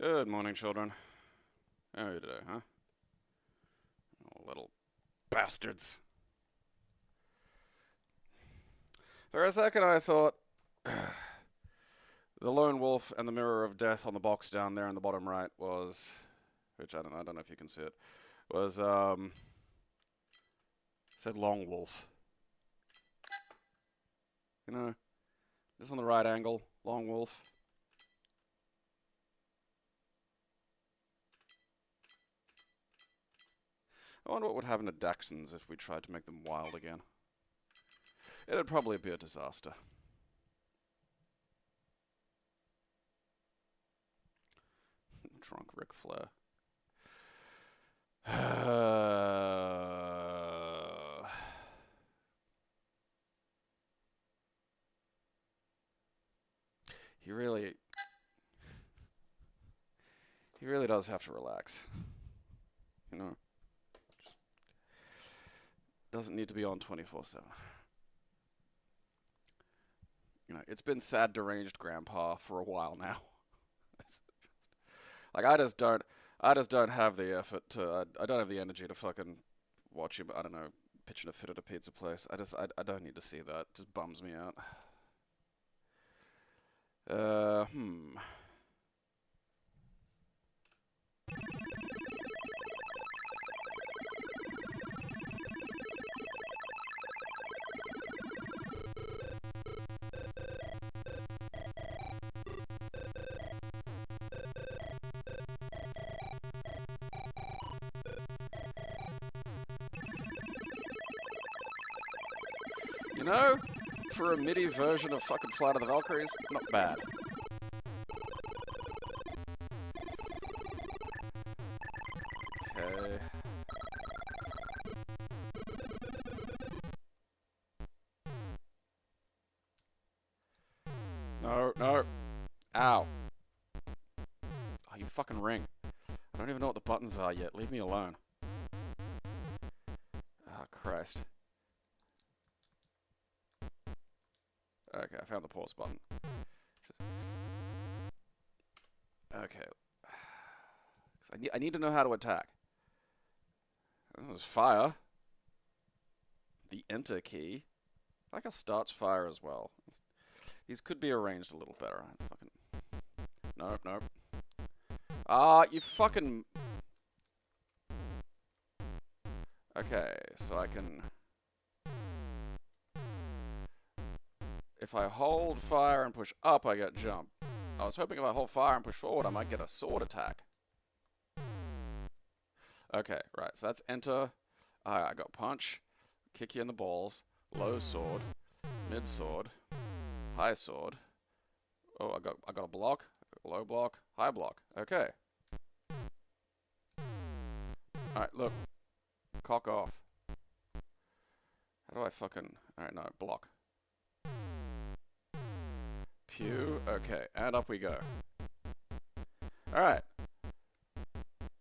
Good morning, children. How are you today, huh? Oh, little bastards. For a second I thought the lone wolf and the mirror of death on the box down there in the bottom right was, which I don't know if you can see it, was said long wolf. You know, just on the right angle, long wolf. I wonder what would happen to Dachshunds if we tried to make them wild again. It'd probably be a disaster. Drunk Ric Flair. He really does have to relax. You know? Doesn't need to be on 24/7. You know, it's been sad deranged grandpa for a while now. Like I just don't have the effort to I don't have the energy to fucking watch him, I don't know, pitching a fit at a pizza place. I don't need to see that. It just bums me out. You know, for a MIDI version of fucking Flight of the Valkyries, not bad. Okay. No, no. Ow. Oh, you fucking ring. I don't even know what the buttons are yet. Leave me alone. Oh, Christ. Okay, I found the pause button. Okay. I need to know how to attack. This is fire. The enter key. I like how starts fire as well. These could be arranged a little better. Fucking. Nope, nope. Ah, you fucking. Okay, so I can. If I hold fire and push up, I get jump. I was hoping if I hold fire and push forward, I might get a sword attack. Okay, right, so that's enter. I got punch, kick you in the balls, low sword, mid sword, high sword. Oh, I got a block, low block, high block. Okay. Alright, look. Cock off. How do I fucking... Alright, no, block. Pew. Okay, and up we go. Alright.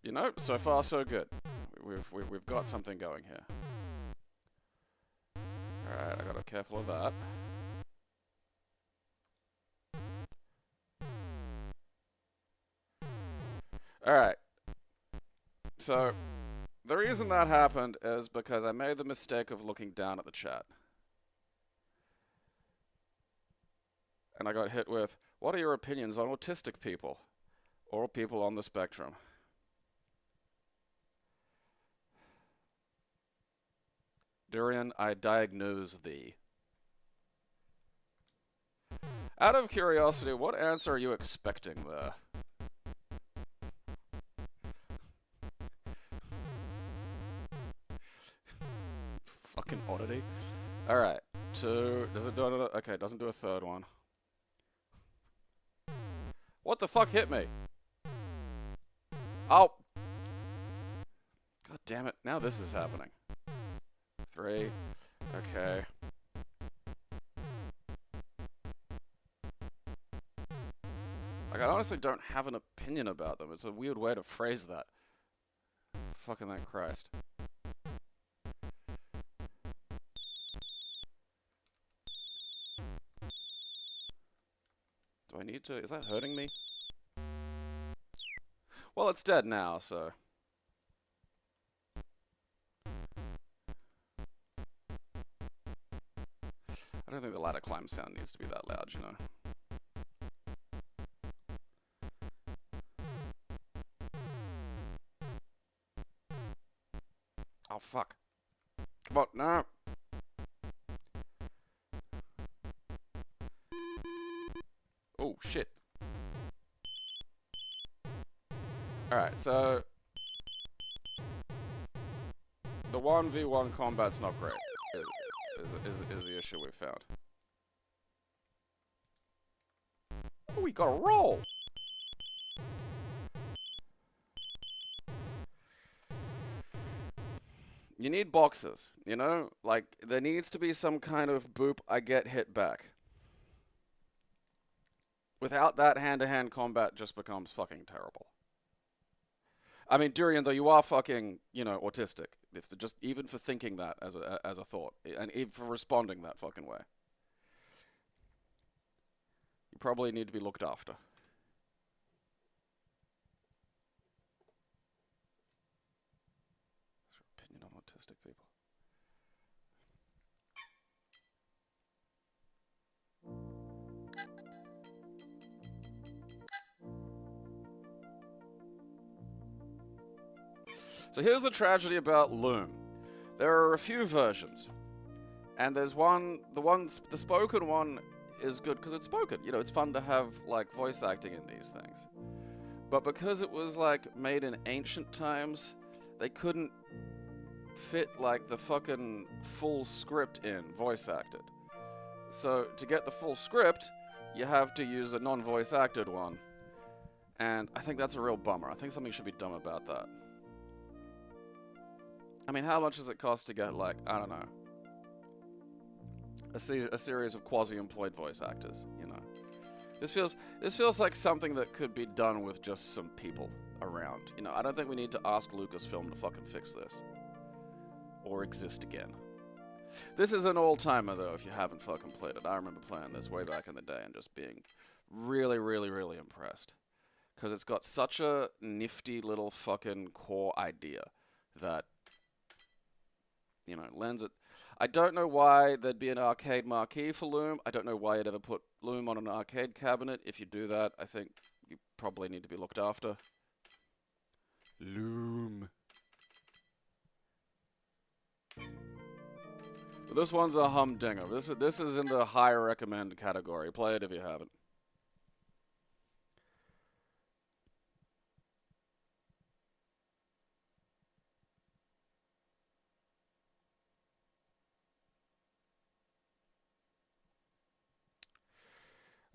You know, so far so good. We've got something going here. Alright, I gotta be careful of that. Alright. So, the reason that happened is because I made the mistake of looking down at the chat. And I got hit with, what are your opinions on autistic people? Or people on the spectrum? Durian, I diagnose thee. Out of curiosity, what answer are you expecting there? Fucking oddity. Alright, two. Does it do another? Okay, it doesn't do a third one. What the fuck hit me? Oh! God damn it, now this is happening. 3. Okay. Like, I honestly don't have an opinion about them. It's a weird way to phrase that. Fucking that Christ. Do I need to... Is that hurting me? Well, it's dead now, so. I don't think the ladder climb sound needs to be that loud, you know. Oh, fuck. Come on, no. Oh, shit. Alright, so the 1v1 combat's not great, is the issue we've found. Oh, we got a roll! You need boxes, you know? Like, there needs to be some kind of boop, I get hit back. Without that, hand-to-hand combat just becomes fucking terrible. I mean, Durian, though, you are fucking, you know, autistic. Just even for thinking that as a thought, and even for responding that fucking way. You probably need to be looked after. What's your opinion on autistic people? So here's the tragedy about Loom. There are a few versions, and there's the spoken one is good because it's spoken. You know, it's fun to have like voice acting in these things. But because it was like made in ancient times, they couldn't fit like the fucking full script in voice acted. So to get the full script, you have to use a non-voice acted one. And I think that's a real bummer. I think something should be done about that. I mean, how much does it cost to get, like, I don't know, a series of quasi-employed voice actors, you know? This feels like something that could be done with just some people around. You know, I don't think we need to ask Lucasfilm to fucking fix this. Or exist again. This is an all-timer, though, if you haven't fucking played it. I remember playing this way back in the day and just being really, really, really impressed. Because it's got such a nifty little fucking core idea that, you know, lends it. I don't know why there'd be an arcade marquee for Loom. I don't know why you'd ever put Loom on an arcade cabinet. If you do that, I think you probably need to be looked after. Loom. But this one's a humdinger. This is in the high recommend category. Play it if you haven't.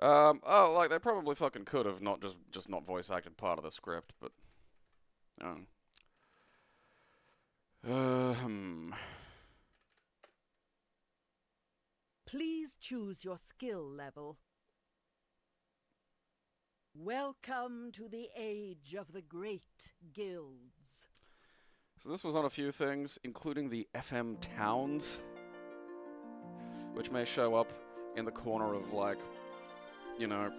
Oh, like, they probably fucking could have not just not voice acted part of the script, but, Please choose your skill level. Welcome to the age of the great guilds. So this was on a few things, including the FM towns, which may show up in the corner of, like, you know,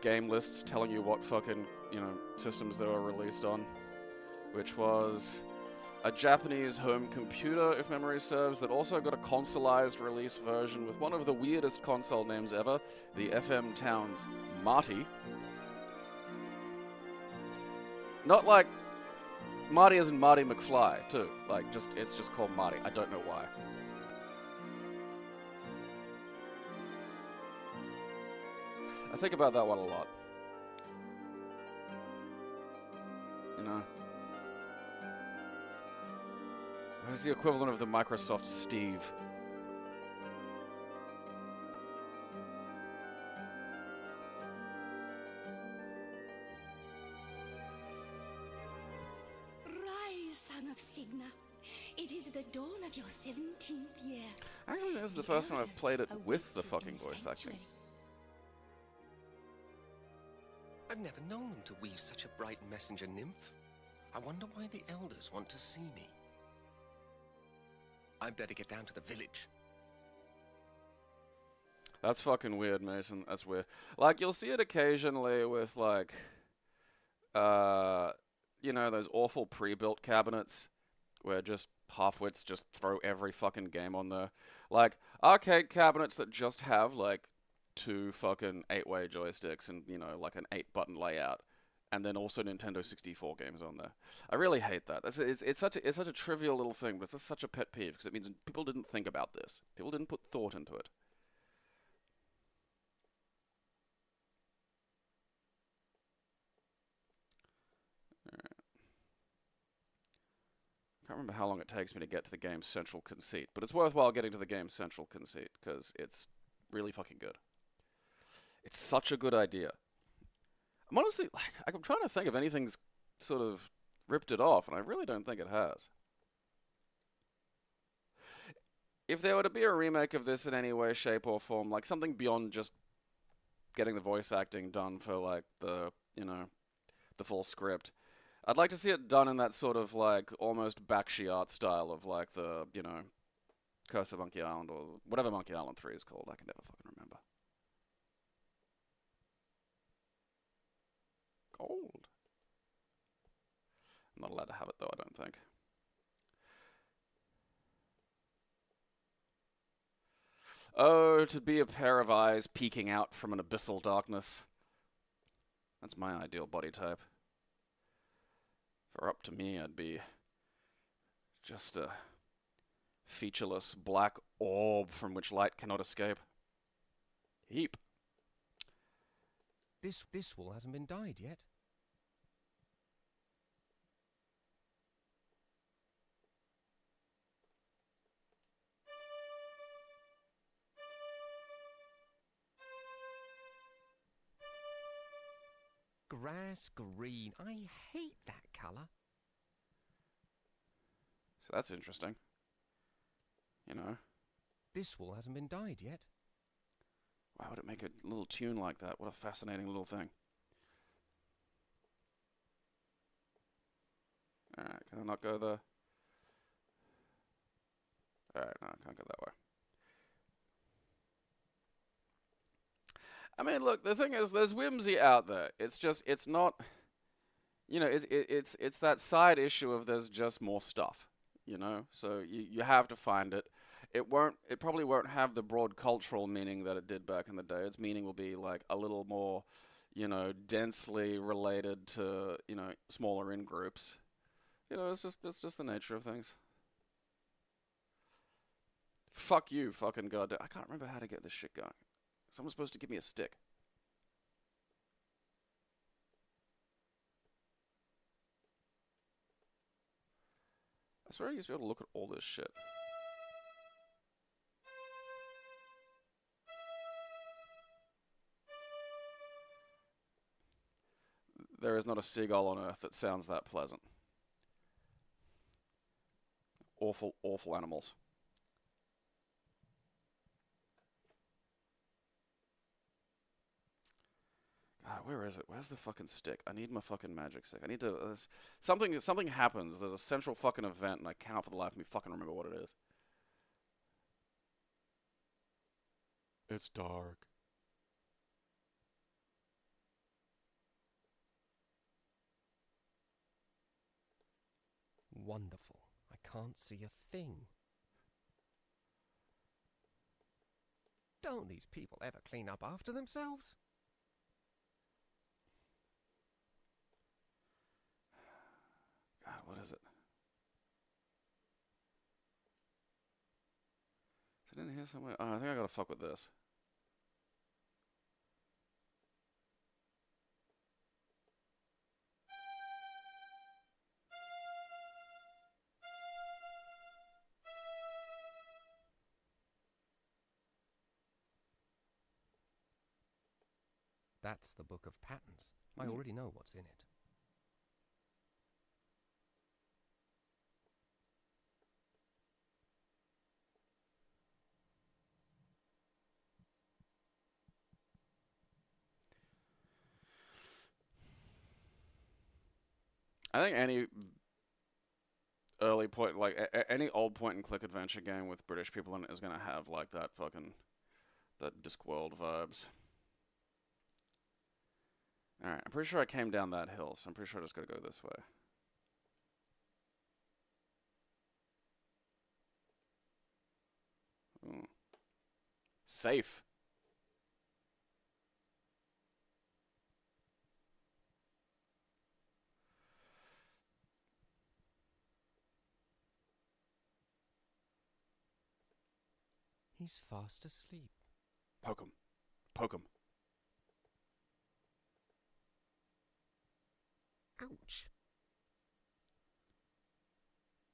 game lists telling you what fucking, you know, systems they were released on, which was a Japanese home computer, if memory serves, that also got a consoleized release version with one of the weirdest console names ever, the FM Towns Marty. Not like Marty as in Marty McFly, too. Like, it's just called Marty. I don't know why. I think about that one a lot. You know? Where's the equivalent of the Microsoft Steve? Rise, son of Signa. It is the dawn of your 17th year. Actually, this is the first time I've played it with the fucking voice acting. I've never known them to weave such a bright messenger nymph. I wonder why the elders want to see me. I'd better get down to the village. That's fucking weird, Mason. That's weird. Like, you'll see it occasionally with, like, you know, those awful pre-built cabinets where just half-wits just throw every fucking game on there. Like, arcade cabinets that just have, like, 2 fucking 8-way joysticks and, you know, like an 8-button layout. And then also Nintendo 64 games on there. I really hate that. It's such a trivial little thing, but it's just such a pet peeve because it means people didn't think about this. People didn't put thought into it. I can't remember how long it takes me to get to the game's central conceit, but it's worthwhile getting to the game's central conceit because it's really fucking good. It's such a good idea. I'm honestly, like, I'm trying to think if anything's sort of ripped it off, and I really don't think it has. If there were to be a remake of this in any way, shape, or form, like something beyond just getting the voice acting done for, like, the, you know, the full script, I'd like to see it done in that sort of, like, almost Bakshi art style of, like, the, you know, Curse of Monkey Island, or whatever Monkey Island 3 is called. I can never fucking remember. Gold. I'm not allowed to have it, though, I don't think. Oh, to be a pair of eyes peeking out from an abyssal darkness. That's my ideal body type. For up to me, I'd be just a featureless black orb from which light cannot escape. Heap. This wall hasn't been dyed yet. Grass green. I hate that colour. So that's interesting. You know. This wall hasn't been dyed yet. Why would it make a little tune like that? What a fascinating little thing. Alright, can I not go there? Alright, no, I can't go that way. I mean, look, the thing is, there's whimsy out there. It's just, it's not, you know, it's that side issue of there's just more stuff, you know? So you have to find it. It probably won't have the broad cultural meaning that it did back in the day. Its meaning will be, like, a little more, you know, densely related to, you know, smaller in-groups. You know, it's just the nature of things. Fuck you, fucking goddamn. I can't remember how to get this shit going. Someone's supposed to give me a stick. I swear I used to be able to look at all this shit. There is not a seagull on earth that sounds that pleasant. Awful, awful animals. God, where is it? Where's the fucking stick? I need my fucking magic stick. I need to... something happens. There's a central fucking event, and I cannot for the life of me fucking remember what it is. It's dark. Wonderful. I can't see a thing. Don't these people ever clean up after themselves? God, what is it? Is it in here somewhere? Oh, I think I gotta fuck with this. That's the Book of Patterns. I already know what's in it. I think any early point, like any old point and click adventure game with British people in it is gonna have like that fucking that Discworld vibes. Alright, I'm pretty sure I came down that hill, so I'm pretty sure I just gotta go this way. Ooh. Safe. He's fast asleep. Poke him. Poke him. Ouch.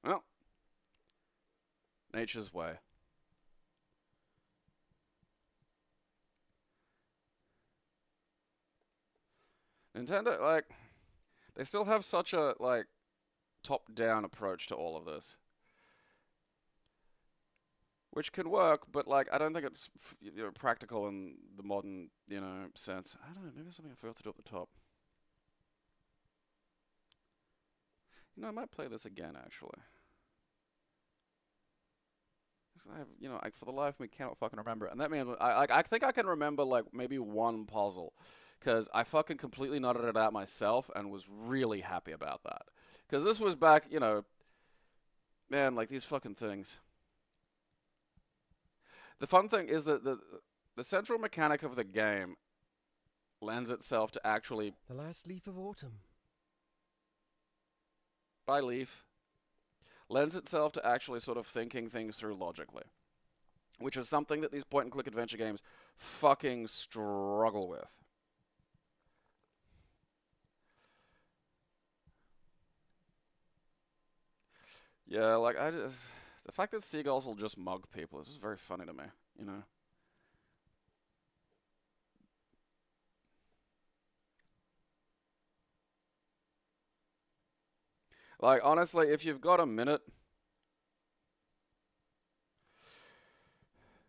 Well. Nature's way. Nintendo, like, they still have such a, like, top-down approach to all of this. Which can work, but, like, I don't think it's, practical in the modern, sense. I don't know, maybe something I forgot to do at the top. I might play this again, actually. I have, for the life of me, cannot fucking remember it. And that means, I think I can remember, like, maybe one puzzle. Because I fucking completely nutted it out myself and was really happy about that. Because this was back, man, like, these fucking things. The fun thing is that the central mechanic of the game lends itself to actually... The last leaf of autumn. By leaf. Lends itself to actually sort of thinking things through logically. Which is something that these point-and-click adventure games fucking struggle with. Yeah, like, the fact that seagulls will just mug people is just very funny to me, Like, honestly, if you've got a minute,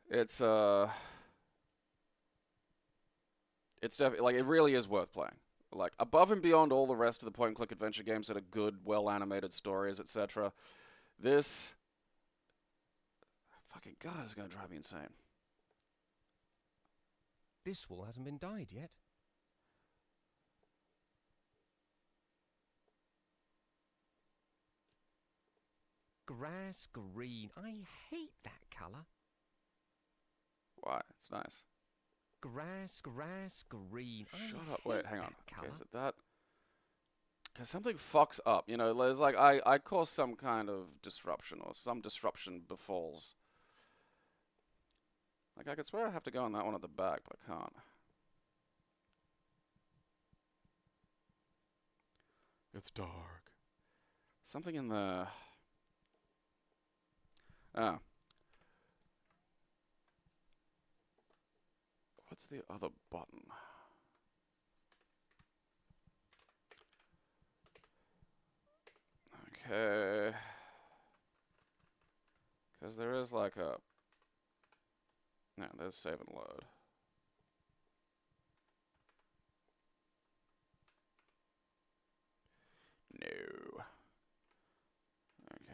it's definitely, like, it really is worth playing. Like, above and beyond all the rest of the point-and-click adventure games that are good, well-animated stories, etc., this... Fucking God, it's gonna drive me insane. This wall hasn't been dyed yet. Grass green. I hate that colour. Why? It's nice. Grass green. Shut I up. Wait, hate hang on. that Okay, colour. is it that? Because something fucks up. There's like, I cause some kind of disruption, or some disruption befalls. Like, I could swear I have to go on that one at the back, but I can't. It's dark. Something in the... Ah. What's the other button? Okay. Because there is like a... No, there's save and load. No.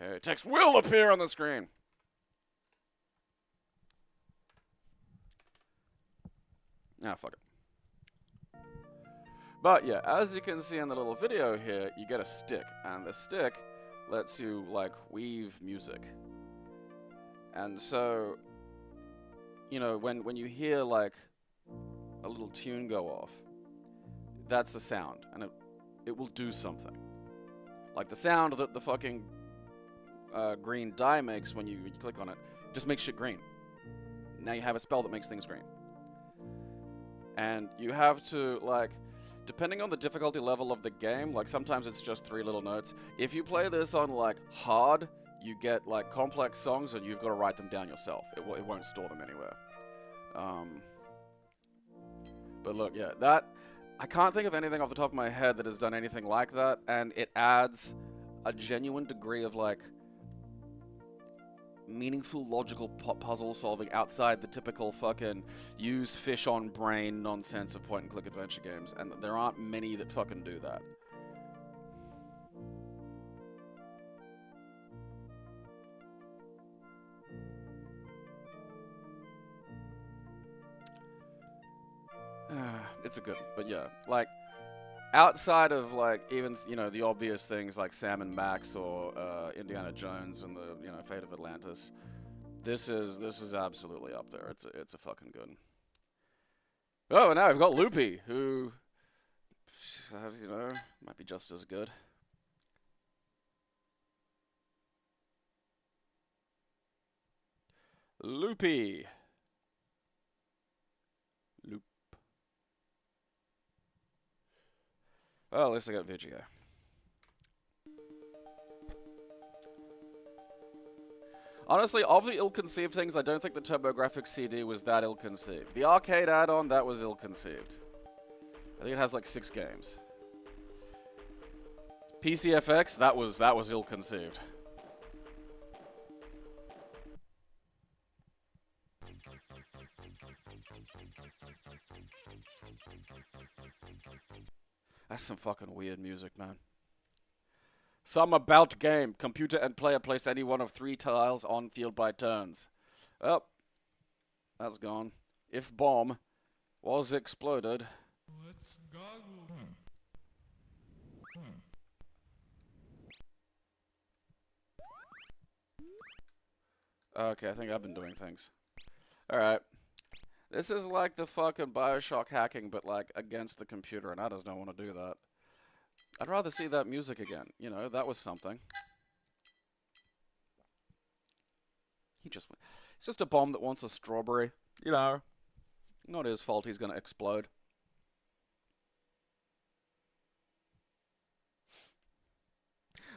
Okay, text will appear on the screen. Ah, fuck it. But yeah, as you can see in the little video here, you get a stick, and the stick lets you, like, weave music. And so, when you hear, like, a little tune go off, that's the sound, and it will do something. Like the sound that the fucking green dye makes when you click on it, just makes shit green. Now you have a spell that makes things green. And you have to, like, depending on the difficulty level of the game, like, sometimes it's just 3 little notes. If you play this on, like, hard, you get, like, complex songs, and you've got to write them down yourself. It won't store them anywhere. But look, yeah, that... I can't think of anything off the top of my head that has done anything like that, and it adds a genuine degree of, like, meaningful, logical puzzle solving outside the typical fucking use fish on brain nonsense of point-and-click adventure games, and there aren't many that fucking do that. It's a good one, but yeah, like, outside of like even the obvious things like Sam and Max or Indiana Jones and the Fate of Atlantis, this is absolutely up there. It's a fucking good. Oh, and now we've got Loopy, who might be just as good. Loopy. Loop. Well, at least I got Vigio. Honestly, of the ill-conceived things, I don't think the TurboGrafx CD was that ill-conceived. The arcade add-on, that was ill-conceived. I think it has like 6 games. PCFX, that was ill-conceived. That's some fucking weird music, man. Some about game. Computer and player place any one of 3 tiles on field by turns. Oh, that's gone. If bomb was exploded. Let's goggle. Okay, I think I've been doing things. Alright. This is like the fucking Bioshock hacking, but like against the computer, and I just don't want to do that. I'd rather see that music again. That was something. It's just a bomb that wants a strawberry. Not his fault he's gonna explode.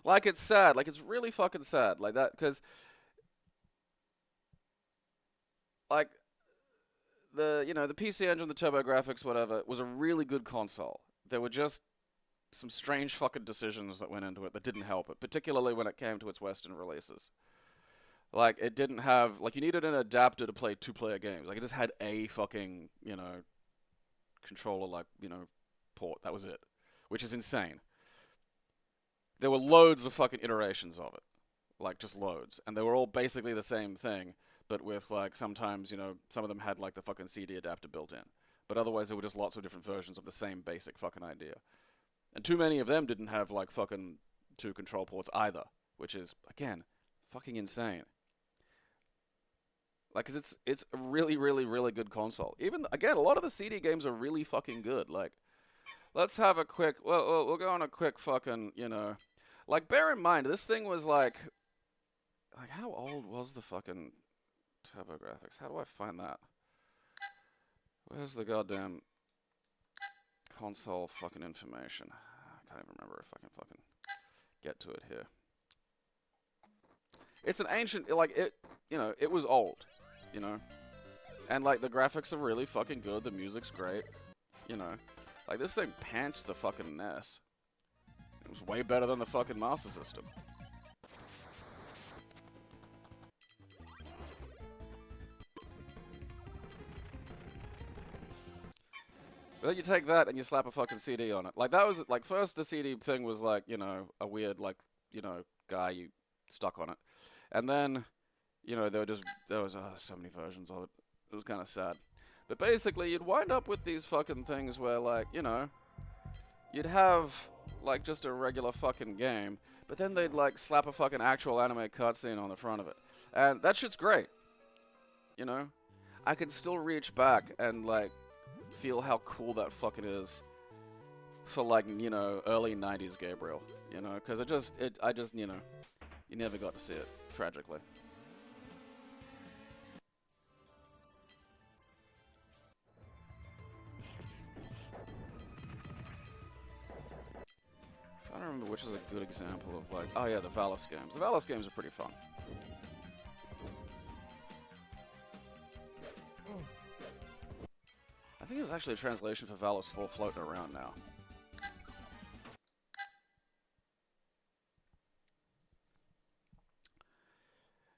Like, it's sad. Like, it's really fucking sad. Like that, because like the PC Engine, the TurboGrafx, whatever, was a really good console. There were just some strange fucking decisions that went into it that didn't help it, particularly when it came to its Western releases. Like, it didn't have, like, you needed an adapter to play 2-player games. Like, it just had a fucking, controller, like, port. That was it. Which is insane. There were loads of fucking iterations of it. Like, just loads. And they were all basically the same thing, but with, like, sometimes, some of them had, like, the fucking CD adapter built in. But otherwise, there were just lots of different versions of the same basic fucking idea. And too many of them didn't have, like, fucking 2 control ports either. Which is, again, fucking insane. Like, 'cause it's a really, really, really good console. Even, again, a lot of the CD games are really fucking good. Like, let's have a quick, we'll go on a quick fucking, Like, bear in mind, this thing was like, how old was the fucking TurboGrafx? How do I find that? Where's the goddamn console fucking information? I can't even remember if I can fucking get to it here. It's an ancient, like, it was old, And, like, the graphics are really fucking good, the music's great, Like, this thing pants the fucking NES. It was way better than the fucking Master System. But then you take that and you slap a fucking CD on it. Like, that was, like, first the CD thing was, like, a weird, like, guy you stuck on it. And then, there was so many versions of it. It was kind of sad. But basically, you'd wind up with these fucking things where, like, you'd have, like, just a regular fucking game, but then they'd, like, slap a fucking actual anime cutscene on the front of it. And that shit's great. I could still reach back and, like, feel how cool that fucking is for, like, early 90s Gabriel, because I just, you never got to see it, tragically. I don't remember which is a good example of, like, oh yeah, the Valis games. The Valis games are pretty fun. I think there's actually a translation for Valis 4 floating around now.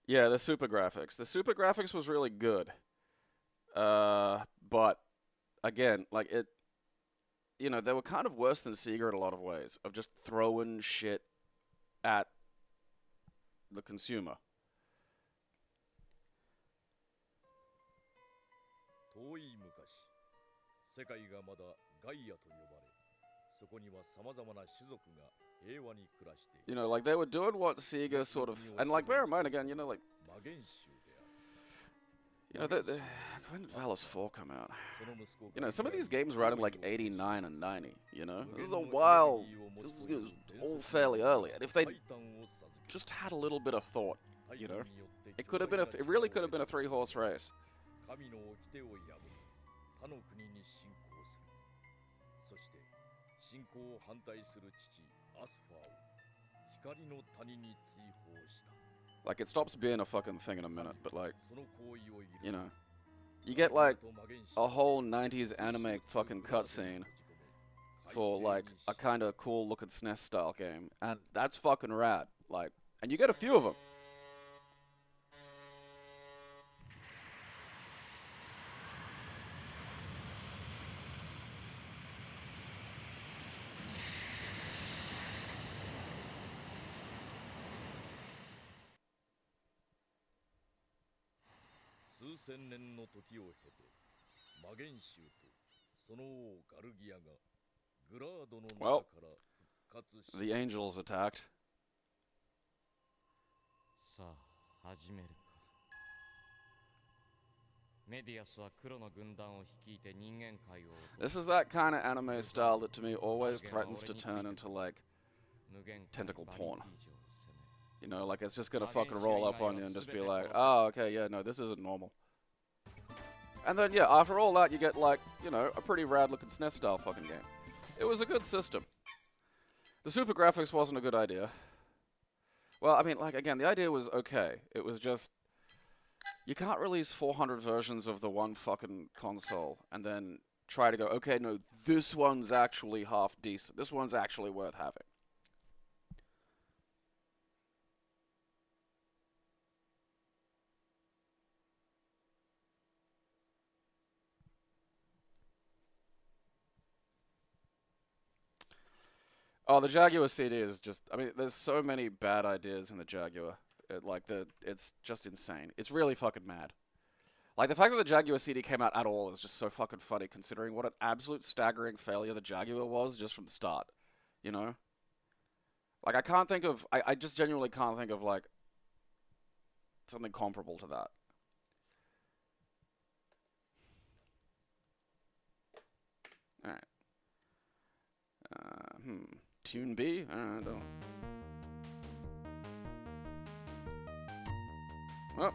Yeah, the Super Graphics. The Super Graphics was really good. But, again, like, they were kind of worse than Sega in a lot of ways, of just throwing shit at the consumer. 遠い昔、世界がまだガイアと呼ばれ、You know, like they were doing what Sega sort of, and like bear in mind again, you know, like, you know, when did Valis 4 come out? You know, some of these games were out in like 89 and 90, you know? This is a while, this is all fairly early, and if they just had a little bit of thought, you know, it could have been it really could have been a 3-horse race. Like, it stops being a fucking thing in a minute, but like, you know, you get like a whole 90s anime fucking cutscene for like a kind of cool looking SNES style game, and that's fucking rad. Like, and you get a few of them. Well, the angels attacked. This is that kind of anime style that to me always threatens to turn into like tentacle porn. You know, like it's just gonna fucking roll up on you and just be like, oh, okay, yeah, no, this isn't normal. And then, yeah, after all that, you get like, you know, a pretty rad looking SNES style fucking game. It was a good system. The super graphics wasn't a good idea. Well, I mean, like, again, the idea was okay. It was just, you can't release 400 versions of the one fucking console and then try to go, okay, no, this one's actually half decent. This one's actually worth having. Oh, the Jaguar CD is just, I mean, there's so many bad ideas in the Jaguar. It's just insane. It's really fucking mad. Like, the fact that the Jaguar CD came out at all is just so fucking funny, considering what an absolute staggering failure the Jaguar was just from the start. You know? Like, I can't think of, I just genuinely can't think of, like, something comparable to that. Alright. Tune B? I don't. Well.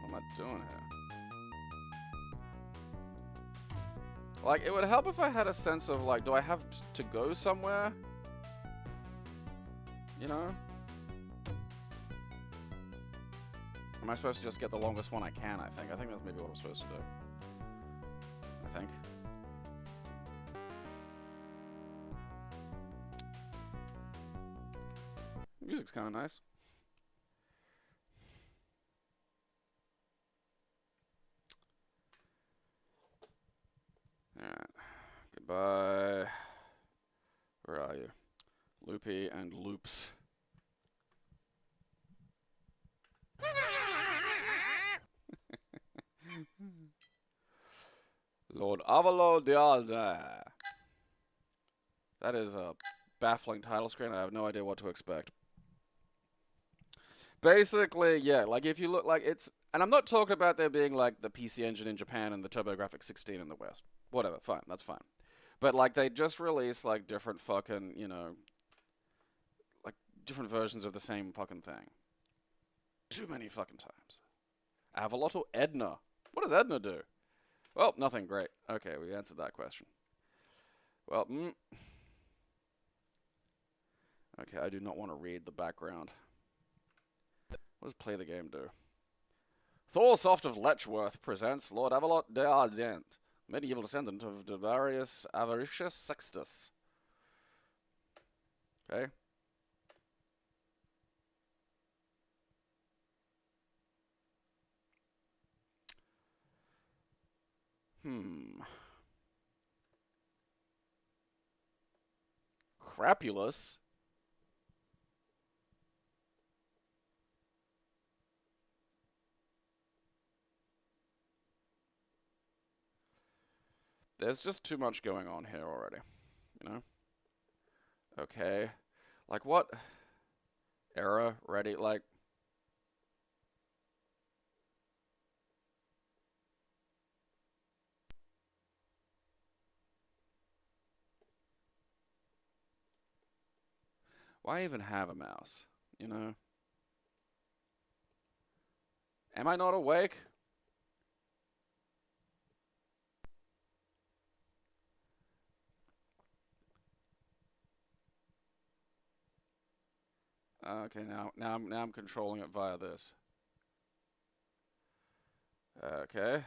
What am I doing here? Like, it would help if I had a sense of, like, do I have to go somewhere? You know? Am I supposed to just get the longest one I can, I think? I think that's maybe what I'm supposed to do. I think. Music's kind of nice. Alright. Goodbye. Where are you? Loopy and Loops. Lord Avalo Dialda. That is a baffling title screen. I have no idea what to expect. Basically, yeah, like if you look like it's... And I'm not talking about there being like the PC Engine in Japan and the TurboGrafx 16 in the West. Whatever, fine, that's fine. But like they just released like different fucking, you know... Like different versions of the same fucking thing. Too many fucking times. Avalotto Edna. What does Edna do? Well, nothing great. Okay, we answered that question. Well, okay, I do not want to read the background. What does play the game do? Thorsoft of Letchworth presents Lord Avalot de Ardent, medieval descendant of Devarius Avaricius Sextus. Okay. Crapulous? There's just too much going on here already, you know? Okay. Like, what? Error, ready, like... Why even have a mouse, you know? Am I not awake? Okay, now I'm controlling it via this. Okay.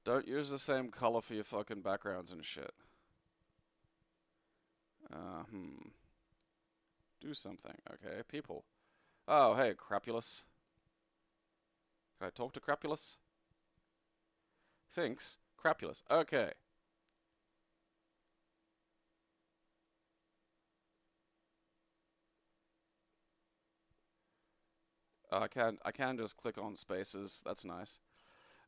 Don't use the same color for your fucking backgrounds and shit. Do something. Okay, people. Oh, hey, Crapulus. Can I talk to Crapulus? Thinks. Crapulus. Okay. I can just click on spaces. That's nice.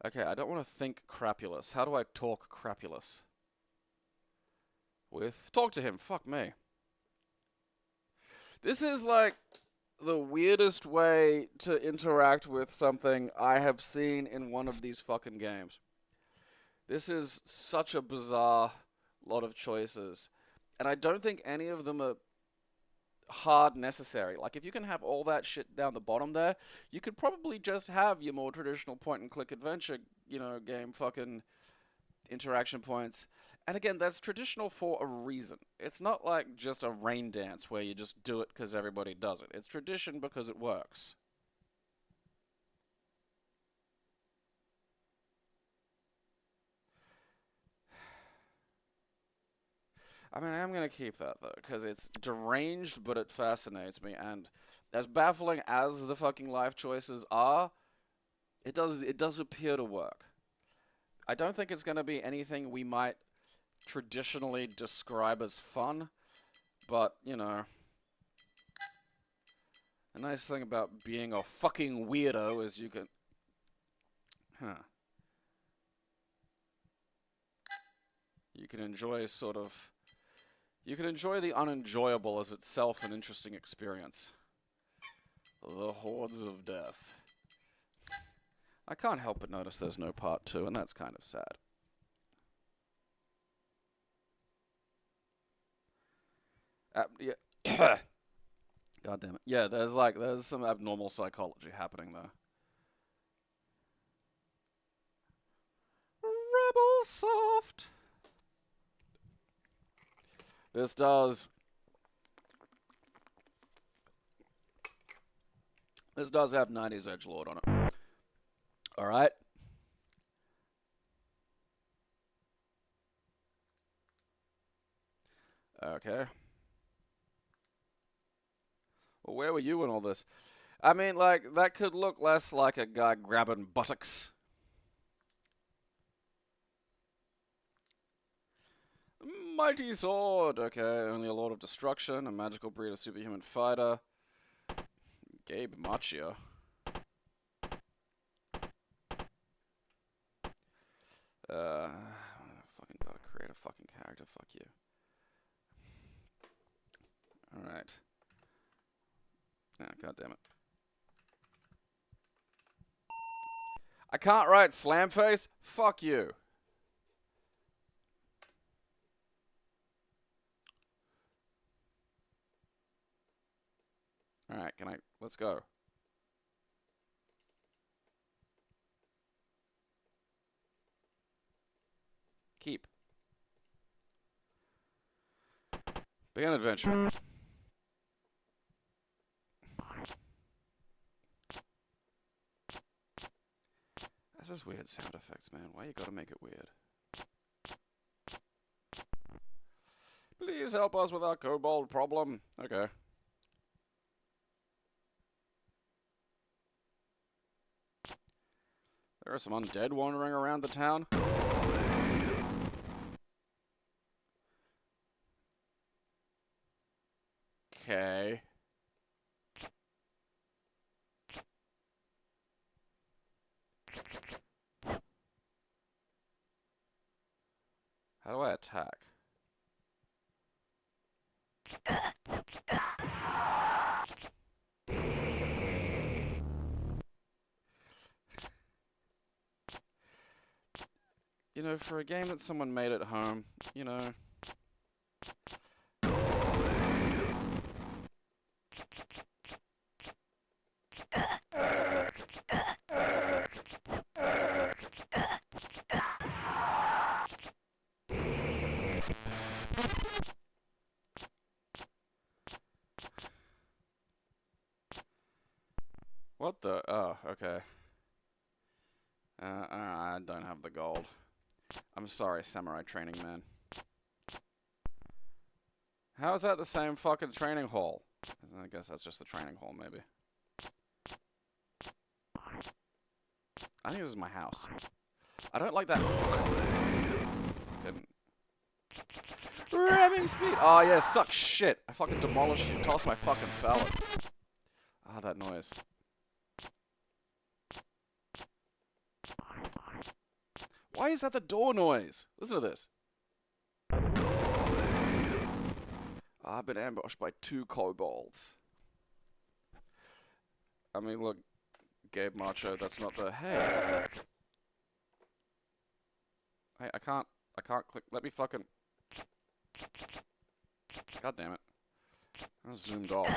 Okay, I don't want to think Crapulus. How do I talk Crapulus? Talk to him. Fuck me. This is like the weirdest way to interact with something I have seen in one of these fucking games. This is such a bizarre lot of choices. And I don't think any of them are hard necessary. Like, if you can have all that shit down the bottom there, you could probably just have your more traditional point-and-click adventure, you know, game fucking interaction points. And again, that's traditional for a reason. It's not like just a rain dance where you just do it because everybody does it. It's tradition because it works. I mean, I am going to keep that, though, because it's deranged, but it fascinates me, and as baffling as the fucking life choices are, it does appear to work. I don't think it's going to be anything we might traditionally describe as fun, but, you know, the nice thing about being a fucking weirdo is you can... You can enjoy sort of... You can enjoy the unenjoyable as itself an interesting experience. The Hordes of Death. I can't help but notice there's no part 2, and that's kind of sad. Yeah. God damn it. Yeah, there's some abnormal psychology happening there. Rebel Soft. This does have 90s edgelord on it. Alright. Okay. Well, where were you in all this? I mean, like, that could look less like a guy grabbing buttocks. Mighty Sword! Okay, only a Lord of Destruction, a magical breed of superhuman fighter. Gabe Machia. Fucking gotta create a fucking character, fuck you. Alright. Ah, god damn it. I can't write Slamface? Fuck you. Alright, let's go. Keep. Begin adventure. That's just weird sound effects, man. Why you gotta make it weird? Please help us with our kobold problem. Okay. There are some undead wandering around the town. Okay. How do I attack? You know, for a game that someone made at home, you know... What the? Oh, okay. I don't have the gold. I'm sorry, Samurai Training Man. How is that the same fucking training hall? I guess that's just the training hall, maybe. I think this is my house. I don't like that. Fucking... Ramming speed! Oh yeah, suck shit! I fucking demolished you, tossed my fucking salad. Ah, that noise. Why is that the door noise? Listen to this. I've been ambushed by 2 kobolds. I mean, look, Gabe Macho, that's not the... Hey! Hey, I can't click... Let me fucking... God damn it. I zoomed off.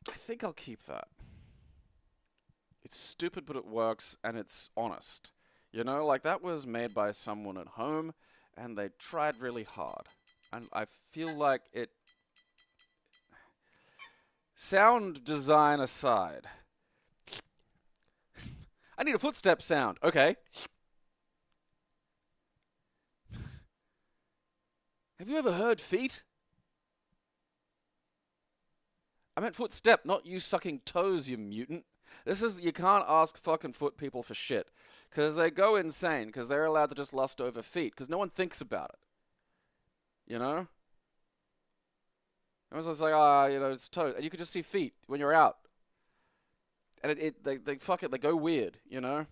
I think I'll keep that. It's stupid, but it works, and it's honest. You know, like, that was made by someone at home, and they tried really hard. And I feel like it... Sound design aside. I need a footstep sound. Okay. Have you ever heard feet? I meant footstep, not you sucking toes, you mutant. This is, you can't ask fucking foot people for shit. Because they go insane, because they're allowed to just lust over feet, because no one thinks about it. You know? Everyone's just like, ah, you know, it's toes. And you can just see feet when you're out. And they fuck it, they go weird, you know?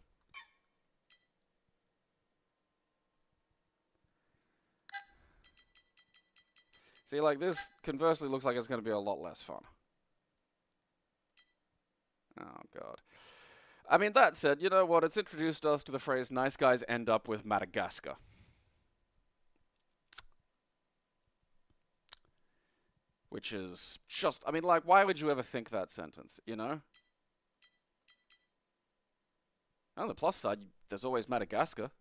See, like, this conversely looks like it's going to be a lot less fun. Oh, God. I mean, that said, you know what? It's introduced us to the phrase, nice guys end up with Madagascar. Which is just, I mean, like, why would you ever think that sentence, you know? On the plus side, there's always Madagascar.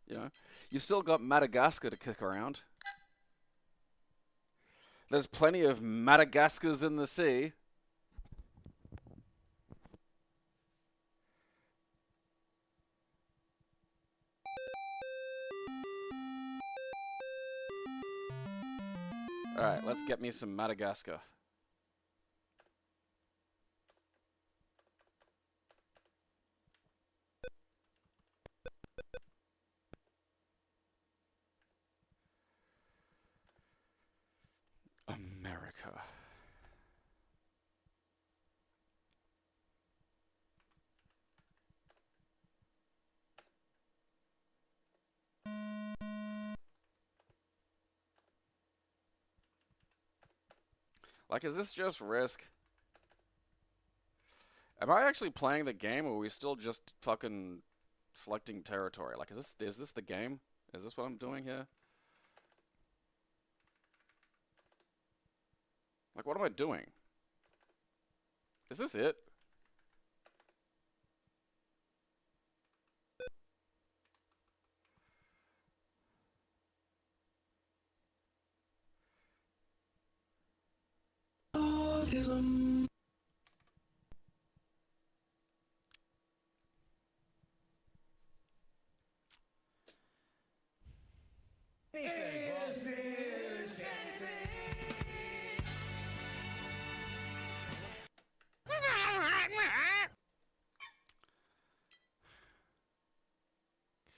You know? You still got Madagascar to kick around. There's plenty of Madagascars in the sea. Alright, let's get me some Madagascar. America. Like, is this just Risk? Am I actually playing the game, or are we still just fucking selecting territory? Like, is this the game? Is this what I'm doing here? Like, what am I doing? Is this it? Capitalism.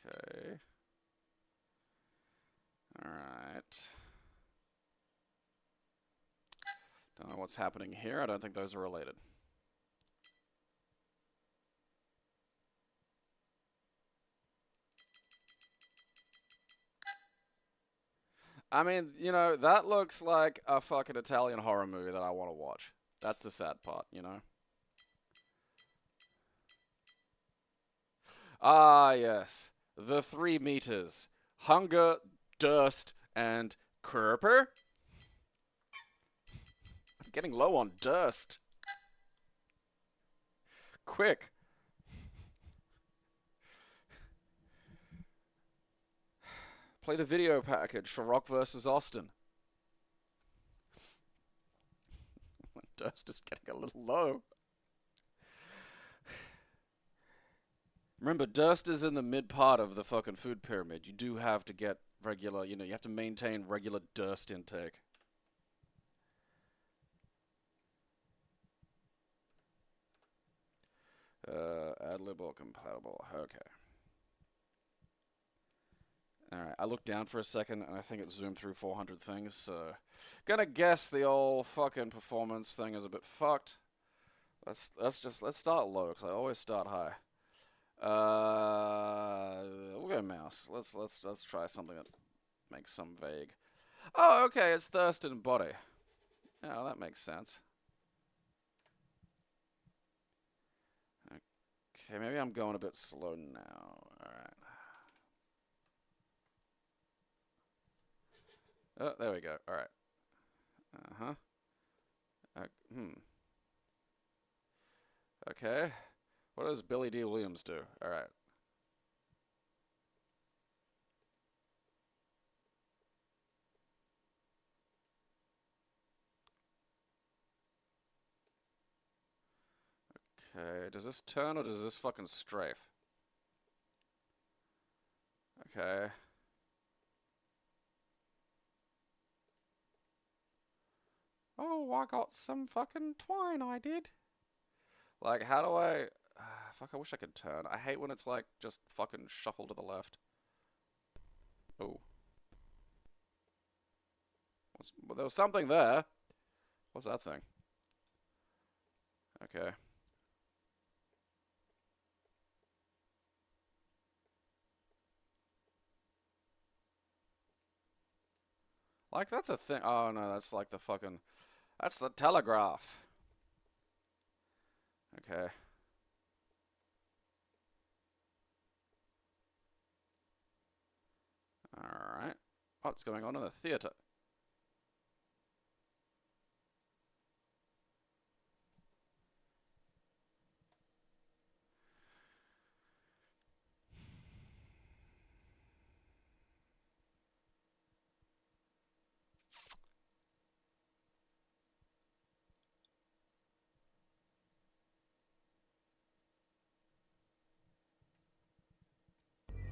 Okay. Alright. Don't know what's happening here. I don't think those are related. I mean, you know, that looks like a fucking Italian horror movie that I want to watch. That's the sad part, you know? Ah, yes. The 3 meters. Hunger, Durst, and Kerper? I'm getting low on Durst. Quick. Play the video package for Rock vs. Austin. Durst is getting a little low. Remember, Durst is in the mid part of the fucking food pyramid. You do have to get regular, you know, you have to maintain regular Durst intake. Adlib or compatible. Okay. Alright, I looked down for a second and I think it zoomed through 400 things, so gonna guess the old fucking performance thing is a bit fucked. Let's start low, because I always start high. We'll go mouse. Let's try something that makes some vague. Oh, okay, it's thirst and body. Oh, that makes sense. Okay, maybe I'm going a bit slow now. Alright. Oh, there we go. Alright. Uh-huh. Okay. What does Billy D. Williams do? Alright. Okay, does this turn or does this fucking strafe? Okay. Oh, I got some fucking twine, I did. Like, how do I... fuck, I wish I could turn. I hate when it's like, just fucking shuffle to the left. Oh. Well, there was something there. What's that thing? Okay. Like, that's a thing. Oh, no, that's like the fucking... That's the telegraph. Okay. Alright. What's going on in the theater?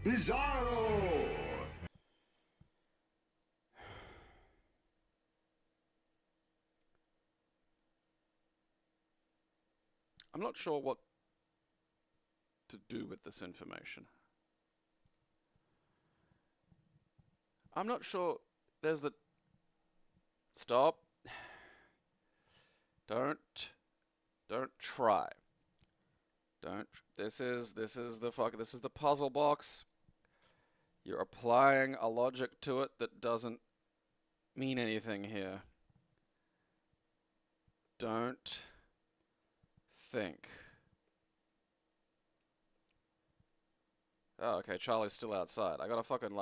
Bizarro! I'm not sure what to do with this information. I'm not sure. There's the... Stop. Don't try. Don't. This is the puzzle box. You're applying a logic to it that doesn't mean anything here. Don't think. Oh, okay, Charlie's still outside. I gotta fucking,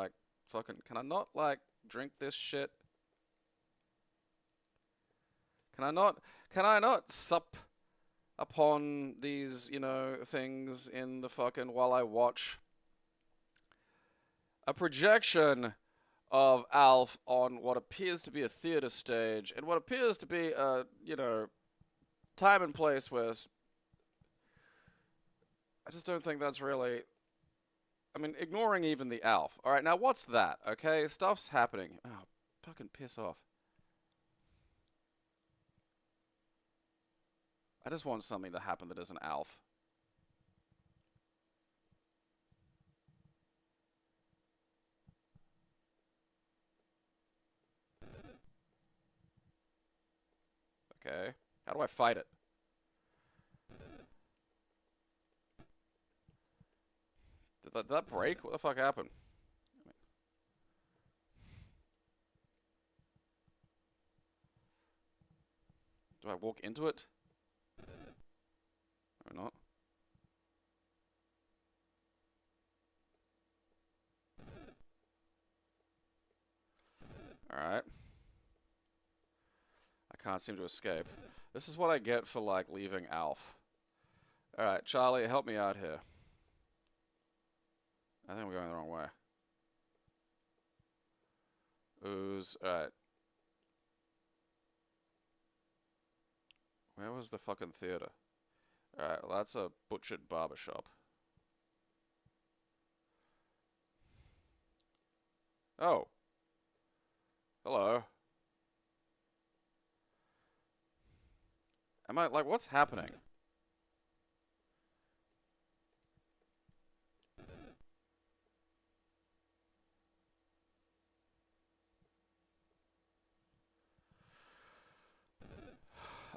can I not, drink this shit? Can I not sup upon these, you know, things in the fucking, while I watch a projection of Alf on what appears to be a theater stage, and what appears to be a, you know, time and place where I just don't think that's really. I mean, ignoring even the Alf. All right, now what's that? Okay, stuff's happening. Oh, fucking piss off. I just want something to happen that isn't Alf. Okay, how do I fight it? Did that break? What the fuck happened? Do I walk into it? Or not? Alright. I can't seem to escape. This is what I get for, like, leaving Alf. Alright, Charlie, help me out here. I think we're going the wrong way. Ooze. Alright. Where was the fucking theater? Alright, well, that's a butchered barbershop. Oh. Hello. Am I, like, what's happening?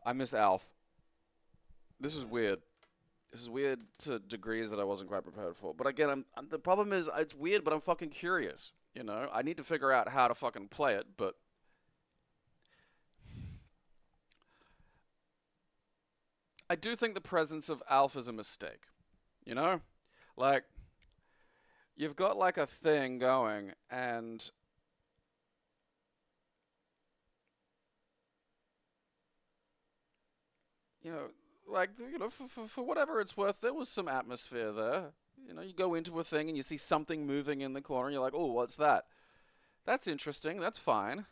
I miss Alf. This is weird. This is weird to degrees that I wasn't quite prepared for. But again, the problem is, it's weird, but I'm fucking curious. You know, I need to figure out how to fucking play it, but I do think the presence of Alf is a mistake. You know? Like, you've got like a thing going, and you know, like, you know, for whatever it's worth, there was some atmosphere there. You know, you go into a thing and you see something moving in the corner, and you're like, oh, what's that? That's interesting, that's fine.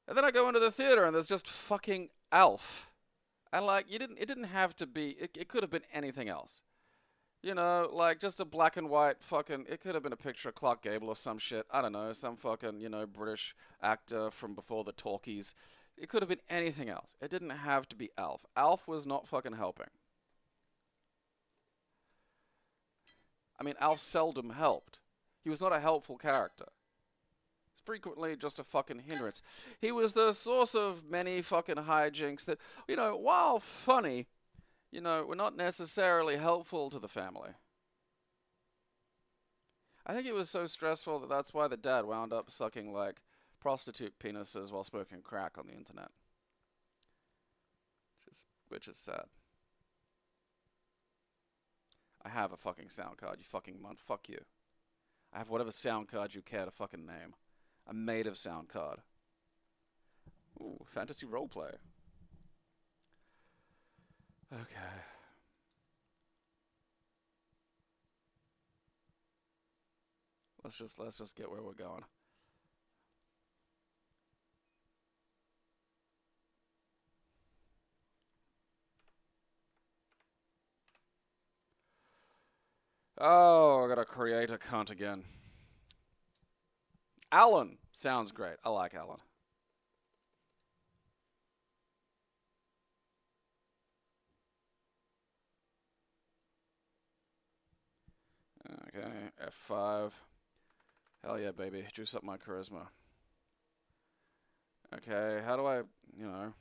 And then I go into the theater and there's just fucking Alf. And like, it didn't have to be, it could have been anything else. You know, like, just a black and white fucking, it could have been a picture of Clark Gable or some shit. I don't know, some fucking, you know, British actor from before the talkies. It could have been anything else. It didn't have to be Alf. Alf was not fucking helping. I mean, Alf seldom helped. He was not a helpful character. He's frequently just a fucking hindrance. He was the source of many fucking hijinks that, you know, while funny, you know, were not necessarily helpful to the family. I think it was so stressful that that's why the dad wound up sucking, like, prostitute penises while smoking crack on the internet. Which is sad. I have a fucking sound card, you fucking munt. Fuck you. I have whatever sound card you care to fucking name. I'm made of sound card. Ooh, fantasy roleplay. Okay. Let's just get where we're going. Oh, I gotta create a cunt again. Alan sounds great. I like Alan. Okay, F5. Hell yeah, baby. Juice up my charisma. Okay, how do I, you know...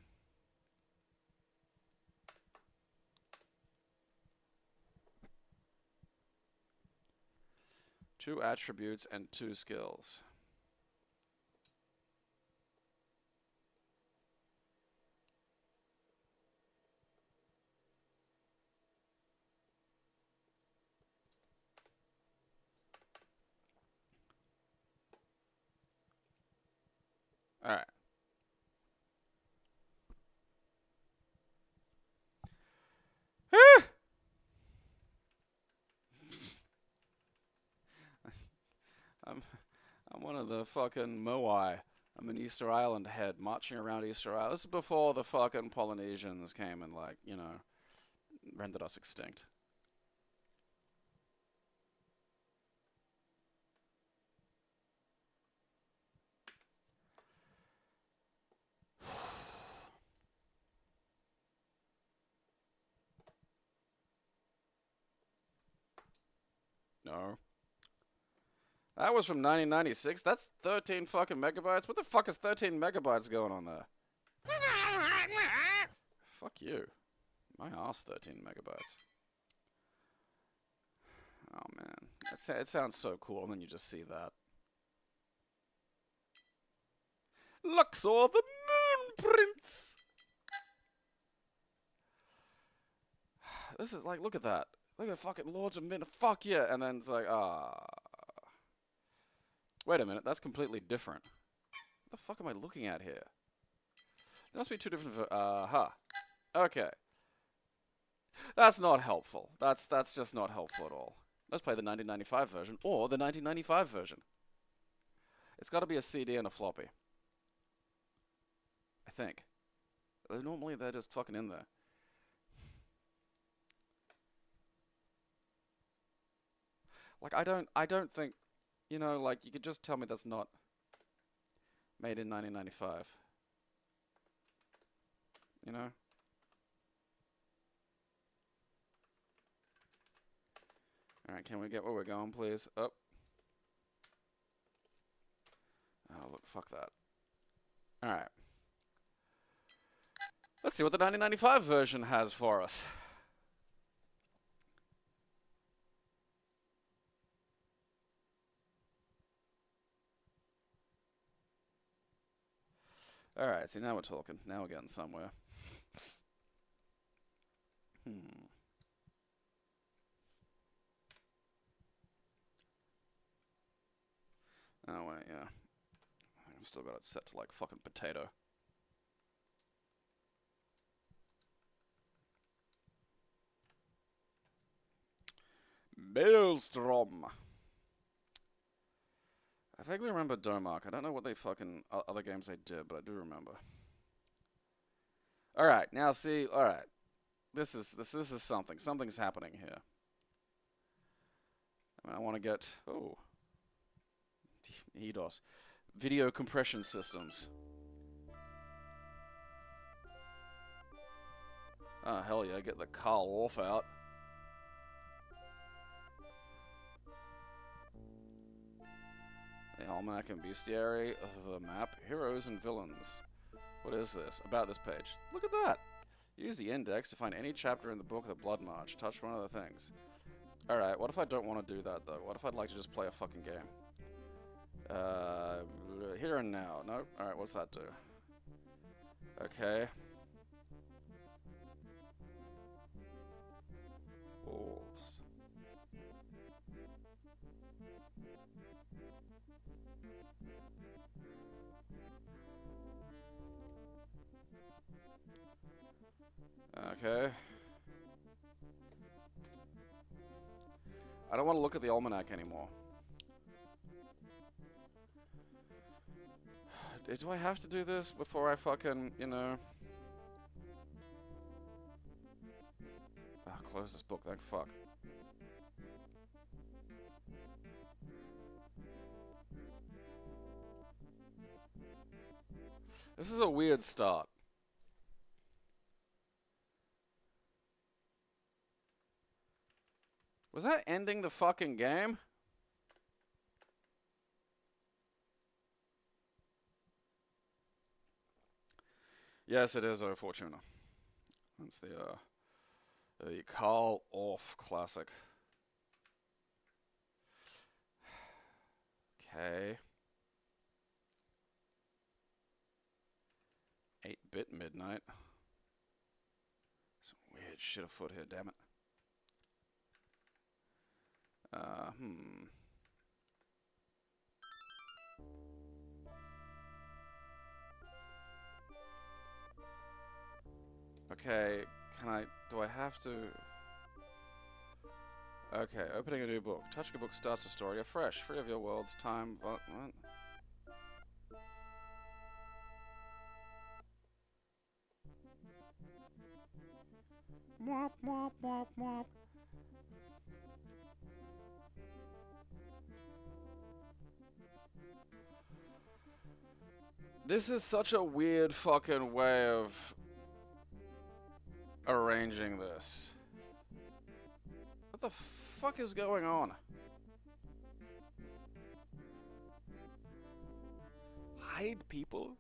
Two attributes and two skills. All right. I'm one of the fucking Moai. I'm an Easter Island head marching around Easter Island. This is before the fucking Polynesians came and, like, you know, rendered us extinct. No. That was from 1996. That's 13 fucking megabytes. What the fuck is 13 megabytes going on there? Fuck you. My ass, 13 megabytes. Oh man, it sounds so cool, and then you just see that. Luxor, the Moon Prince. This is like, look at that. Look at fucking Lords of Midnight. Fuck yeah, and then it's like, wait a minute, that's completely different. What the fuck am I looking at here? There must be two different. Okay. That's not helpful. That's just not helpful at all. Let's play the 1995 version or the 1995 version. It's got to be a CD and a floppy. I think. Normally they're just fucking in there. Like I don't think, you know, like you could just tell me that's not made in 1995. You know? Alright, can we get where we're going, please? Up. Oh, look, fuck that. Alright. Let's see what the 1995 version has for us. Alright, see, now we're talking. Now we're getting somewhere. Oh, wait, yeah. I've still got it set to, like, fucking potato. Maelstrom. I vaguely remember Domark. I don't know what they fucking other games they did, but I do remember. All right, now see. All right, this is something. Something's happening here. I want to get EDOS video compression systems. Oh hell yeah! Get the Karl Orff out. The Almanac and Bestiary of the map, heroes and villains. What is this? About this page. Look at that! Use the index to find any chapter in the book of the Blood March. Touch one of the things. Alright, what if I don't want to do that, though? What if I'd like to just play a fucking game? Here and now. Nope. Alright, what's that do? Okay. Wolves. Okay. I don't want to look at the almanac anymore. Do I have to do this before I fucking, you know... Ah, close this book, thank fuck. This is a weird start. Was that ending the fucking game? Yes, it is, O Fortuna. That's the Karl Orff classic. Okay. 8-bit midnight. Some weird shit afoot here, damn it. Okay, do I have to... Okay, opening a new book. Touching a book starts the story afresh, free of your world's time, what? Mwop, mwop, mwop, mwop. This is such a weird fucking way of arranging this. What the fuck is going on? Hide people?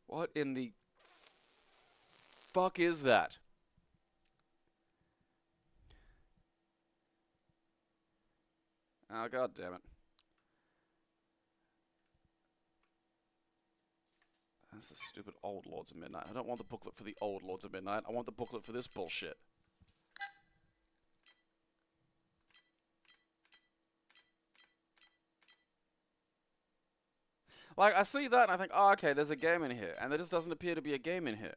What in the fuck is that? Oh, god damn it. That's the stupid Old Lords of Midnight. I don't want the booklet for the Old Lords of Midnight. I want the booklet for this bullshit. Like, I see that and I think, oh, okay, there's a game in here. And there just doesn't appear to be a game in here.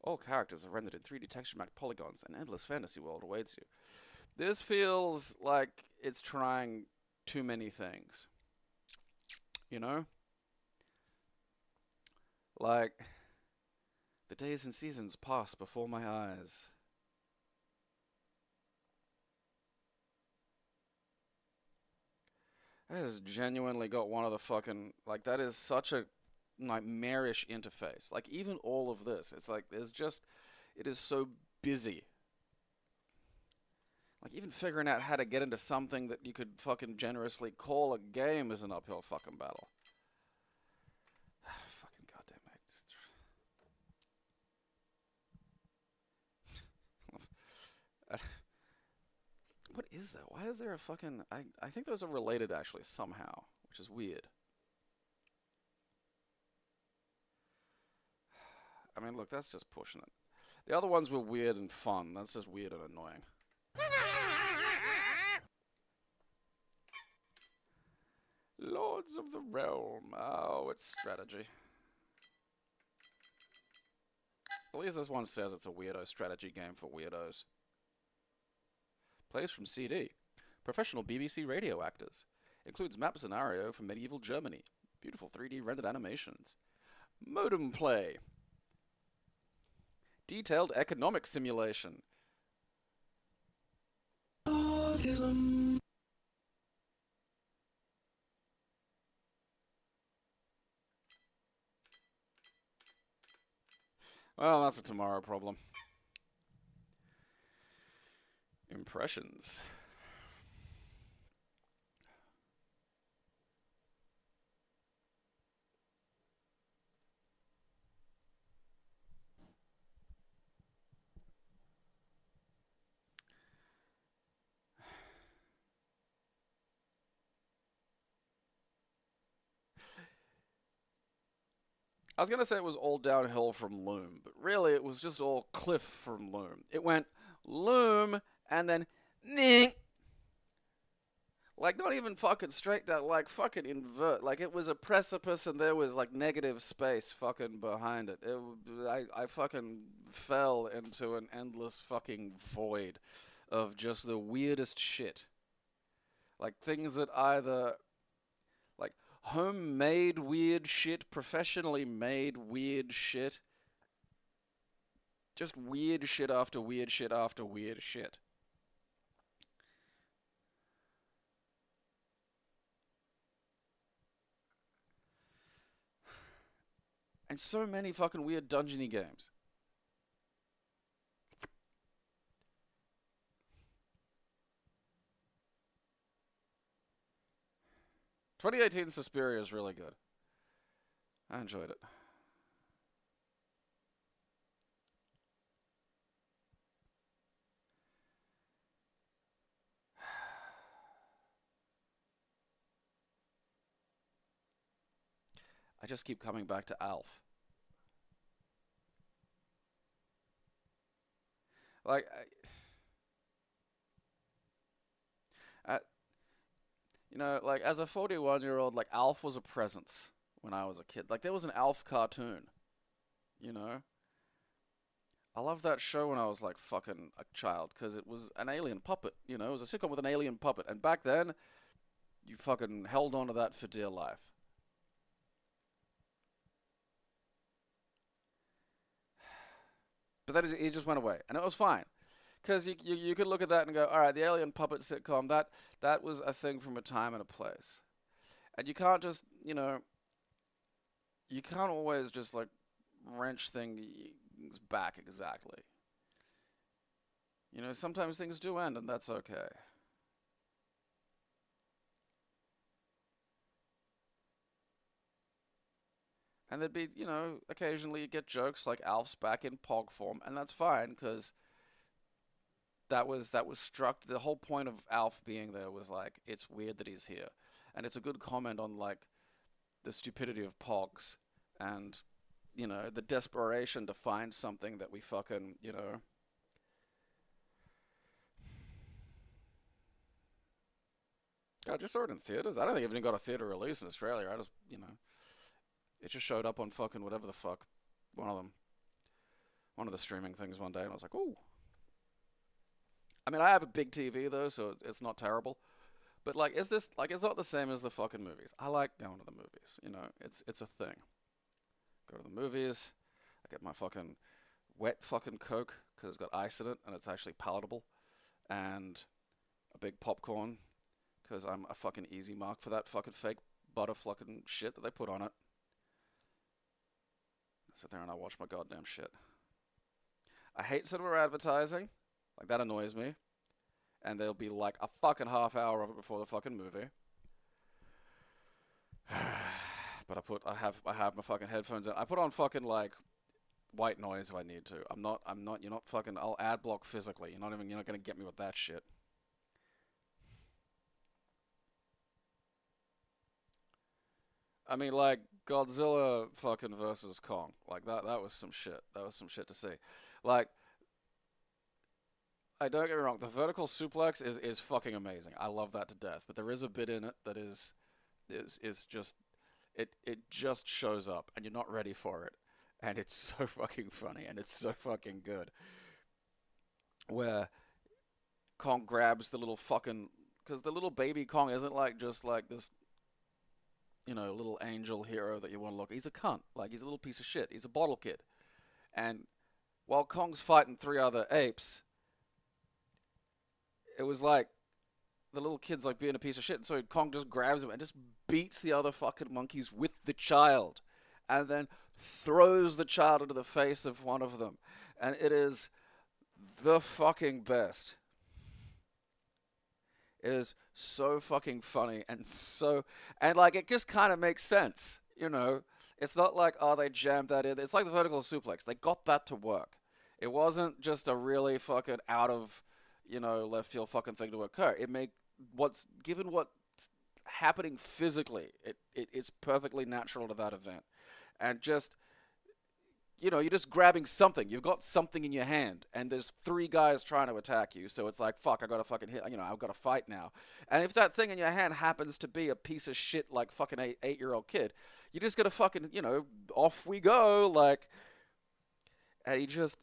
All characters are rendered in 3D texture-mapped polygons. An endless fantasy world awaits you. This feels like it's trying too many things. You know? Like, the days and seasons pass before my eyes. That has genuinely got one of the fucking... Like, that is such a nightmarish interface. Like, even all of this, it's like, there's just... It is so busy. Like, even figuring out how to get into something that you could fucking generously call a game is an uphill fucking battle. Fucking goddamn mate. What is that? Why is there a fucking... I think those are related, actually, somehow. Which is weird. I mean, look, that's just pushing it. The other ones were weird and fun. That's just weird and annoying. Lords of the Realm. Oh, it's strategy. At least this one says it's a weirdo strategy game for weirdos. Plays from CD. Professional BBC radio actors. Includes map scenario from medieval Germany. Beautiful 3D rendered animations. Modem play. Detailed economic simulation. Autism. Well, that's a tomorrow problem. Impressions. I was going to say it was all downhill from Loom, but really it was just all cliff from Loom. It went Loom and then Ning. Like, not even fucking straight down, like, fucking invert. Like, it was a precipice and there was, like, negative space fucking behind it. I fucking fell into an endless fucking void of just the weirdest shit. Like, things that either... Like, homemade weird shit, professionally made weird shit. Just weird shit after weird shit after weird shit. And so many fucking weird dungeony games. "2018 Suspiria" is really good. I enjoyed it. I just keep coming back to Alf. Like, you know, like as a 41-year-old, like Alf was a presence when I was a kid. Like there was an Alf cartoon, you know. I loved that show when I was like fucking a child because it was an alien puppet, you know. It was a sitcom with an alien puppet, and back then, you fucking held on to that for dear life. But then it just went away, and it was fine. Because you could look at that and go, all right, the alien puppet sitcom, that was a thing from a time and a place. And you can't just, you know, you can't always just like wrench things back exactly. You know, sometimes things do end, and that's okay. And there'd be, you know, occasionally you get jokes like Alf's back in Pog form, and that's fine, because that was struck. The whole point of Alf being there was like, it's weird that he's here, and it's a good comment on like the stupidity of Pogs, and you know the desperation to find something that we fucking, you know. I just saw it in theaters. I don't think it even got a theater release in Australia. I just, you know, it just showed up on fucking whatever the fuck, one of the streaming things one day, and I was like, ooh. I mean, I have a big TV though, so it's not terrible. But like, it's just like it's not the same as the fucking movies. I like going to the movies. You know, it's a thing. Go to the movies. I get my fucking wet fucking Coke because it's got ice in it and it's actually palatable, and a big popcorn because I'm a fucking easy mark for that fucking fake butter fucking shit that they put on it. I sit there and I watch my goddamn shit. I hate cinema advertising. Like, that annoys me. And there'll be like a fucking half hour of it before the fucking movie. But I have my fucking headphones in. I put on fucking like white noise if I need to. You're not fucking, I'll ad block physically. You're not gonna get me with that shit. I mean, like, Godzilla fucking versus Kong. Like, that was some shit. That was some shit to see. Like, I don't get me wrong, the vertical suplex is fucking amazing. I love that to death. But there is a bit in it that is just, it just shows up, and you're not ready for it. And it's so fucking funny, and it's so fucking good. Where Kong grabs the little fucking, because the little baby Kong isn't like just like this, you know, little angel hero that you want to look. He's a cunt. Like, he's a little piece of shit. He's a bottle kid. And while Kong's fighting 3 other apes, it was like the little kid's like being a piece of shit. And so Kong just grabs him and just beats the other fucking monkeys with the child. And then throws the child into the face of one of them. And it is the fucking best. It is so fucking funny and like it just kind of makes sense, you know. It's not like, oh, they jammed that in. It's like the vertical suplex. They got that to work. It wasn't just a really fucking out of, you know, left field fucking thing to occur. Given what's happening physically, it's perfectly natural to that event. And just, you know, you're just grabbing something. You've got something in your hand, and there's 3 guys trying to attack you. So it's like, fuck, I gotta fucking hit. You know, I've got to fight now. And if that thing in your hand happens to be a piece of shit, like fucking 8-year-old kid, you just gotta fucking, you know, off we go, like. And he just,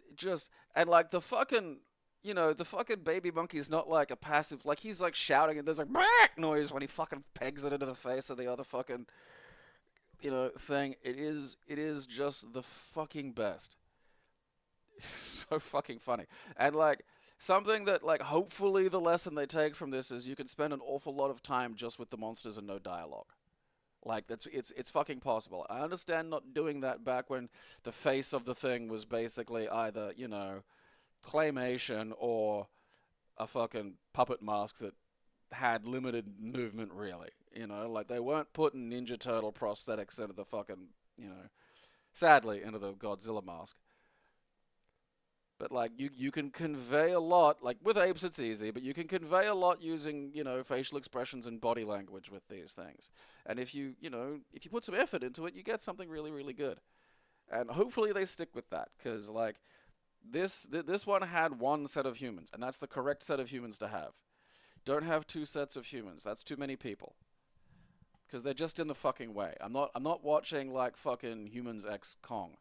and like the fucking, you know, the fucking baby monkey is not like a passive, like he's like shouting, and there's like "Brack" noise when he fucking pegs it into the face of the other fucking, you know, thing. It is just the fucking best. So fucking funny. And like something that like hopefully the lesson they take from this is you can spend an awful lot of time just with the monsters and no dialogue. Like it's fucking possible. I understand not doing that back when the face of the thing was basically either, you know, claymation or a fucking puppet mask that had limited movement, really. You know, like they weren't putting Ninja Turtle prosthetics into the fucking, you know, sadly, into the Godzilla mask. But like you can convey a lot, like with apes it's easy, but you can convey a lot using, facial expressions and body language with these things. And if if you put some effort into it, you get something really, really good. And hopefully they stick with that, because like this one had one set of humans, and that's the correct set of humans to have. Don't have two sets of humans. That's too many people. Because they're just in the fucking way. I'm not watching like fucking Humans X Kong.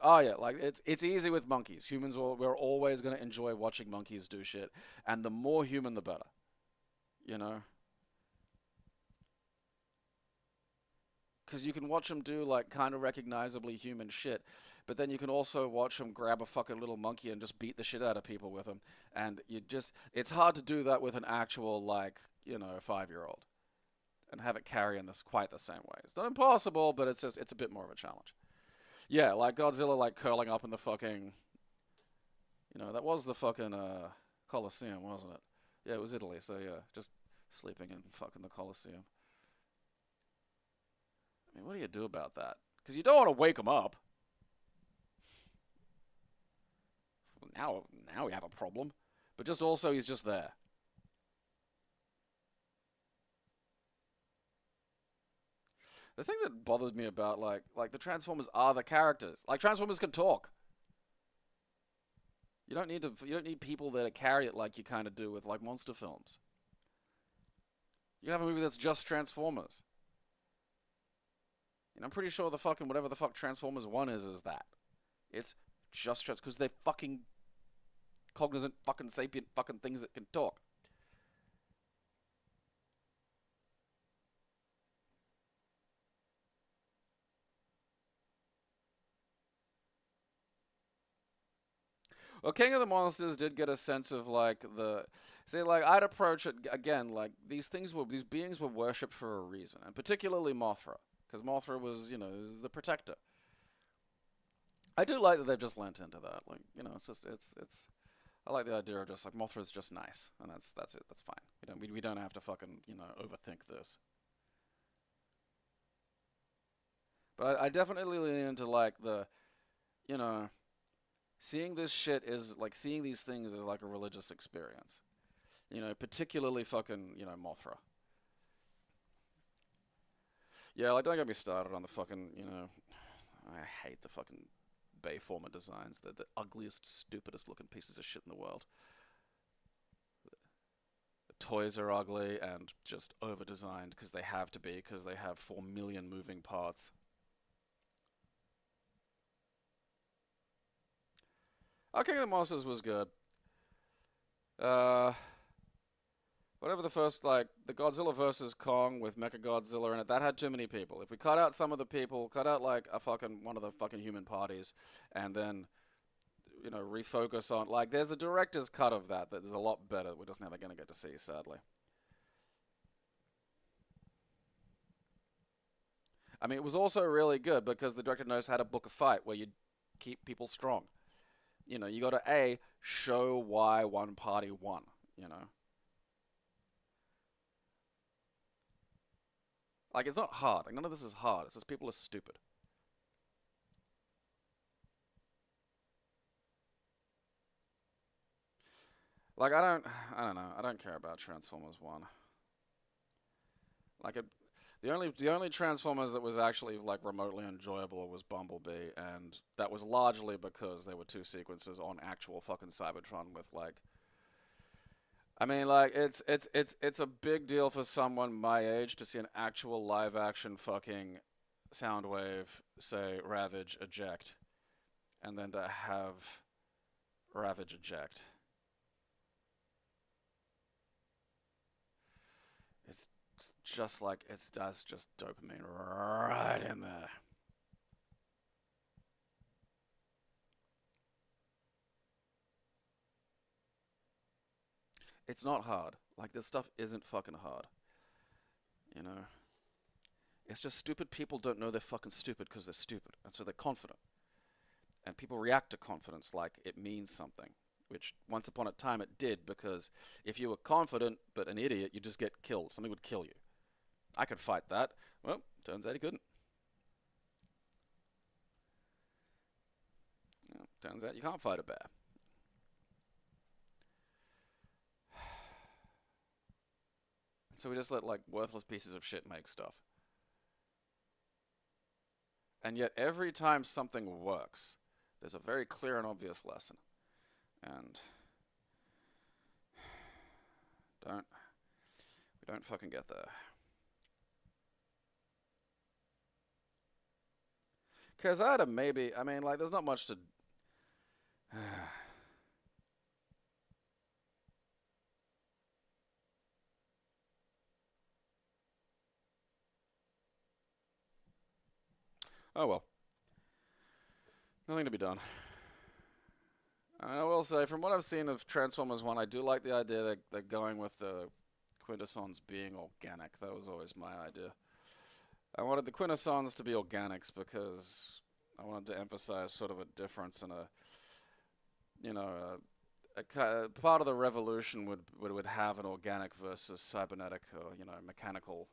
Oh yeah, like it's easy with monkeys. We're always gonna enjoy watching monkeys do shit, and the more human, the better. You know, because you can watch them do like kind of recognizably human shit, but then you can also watch them grab a fucking little monkey and just beat the shit out of people with them, and it's hard to do that with an actual like 5-year-old, and have it carry in this quite the same way. It's not impossible, but it's a bit more of a challenge. Yeah, like Godzilla like curling up in the fucking, that was the fucking Colosseum, wasn't it? Yeah, it was Italy, so yeah, just sleeping in fucking the Colosseum. I mean, what do you do about that? Because you don't want to wake him up. Now we have a problem. But just also, he's just there. The thing that bothers me about like the Transformers are the characters. Like Transformers can talk. You don't need people there to carry it like you kind of do with like monster films. You can have a movie that's just Transformers. I'm pretty sure the fucking whatever the fuck Transformers 1 is that. It's just because they're fucking cognizant fucking sapient fucking things that can talk. Well, King of the Monsters did get a sense of like I'd approach it again like these beings were worshipped for a reason, and particularly Mothra, because Mothra was is the protector. I do like that they've just lent into that, like it's I like the idea of just like Mothra's just nice, and that's it, that's fine. We don't have to fucking overthink this. But I definitely lean into like the seeing this shit is like seeing these things as like a religious experience. Particularly fucking, Mothra. Yeah, like don't get me started on the fucking, I hate the fucking Bayformer designs. They're the ugliest, stupidest looking pieces of shit in the world. The toys are ugly and just over-designed because they have to be, because they have 4 million moving parts. King of the Monsters was good. Whatever the first, like, the Godzilla vs. Kong with Mechagodzilla in it, that had too many people. If we cut out some of the people, cut out, like, one of the fucking human parties, and then, refocus on, like, there's a director's cut of that is a lot better we're just never going to get to see, sadly. I mean, it was also really good because the director knows how to book a fight where you keep people strong. You got to show why one party won, Like, it's not hard. Like, none of this is hard. It's just people are stupid. Like, I don't know. I don't care about Transformers 1. Like, the only Transformers that was actually, like, remotely enjoyable was Bumblebee, and that was largely because there were 2 sequences on actual fucking Cybertron with, like... I mean, like, it's a big deal for someone my age to see an actual live-action fucking Soundwave say Ravage eject, and then to have Ravage eject. It's just like, that's just dopamine right in there. It's not hard. Like, this stuff isn't fucking hard. It's just stupid people don't know they're fucking stupid because they're stupid, and so they're confident. And people react to confidence like it means something, which once upon a time it did, because if you were confident but an idiot, you'd just get killed. Something would kill you. I could fight that. Well, turns out he couldn't. Turns out you can't fight a bear. So we just let, like, worthless pieces of shit make stuff. And yet every time something works, there's a very clear and obvious lesson. And we don't fucking get there. Because I mean, like, there's not much to... Oh well. Nothing to be done. I will say, from what I've seen of Transformers 1, I do like the idea that they're going with the Quintessons being organic. That was always my idea. I wanted the Quintessons to be organics because I wanted to emphasize sort of a difference in a, you know, a part of the revolution would have an organic versus cybernetic or, you know, mechanical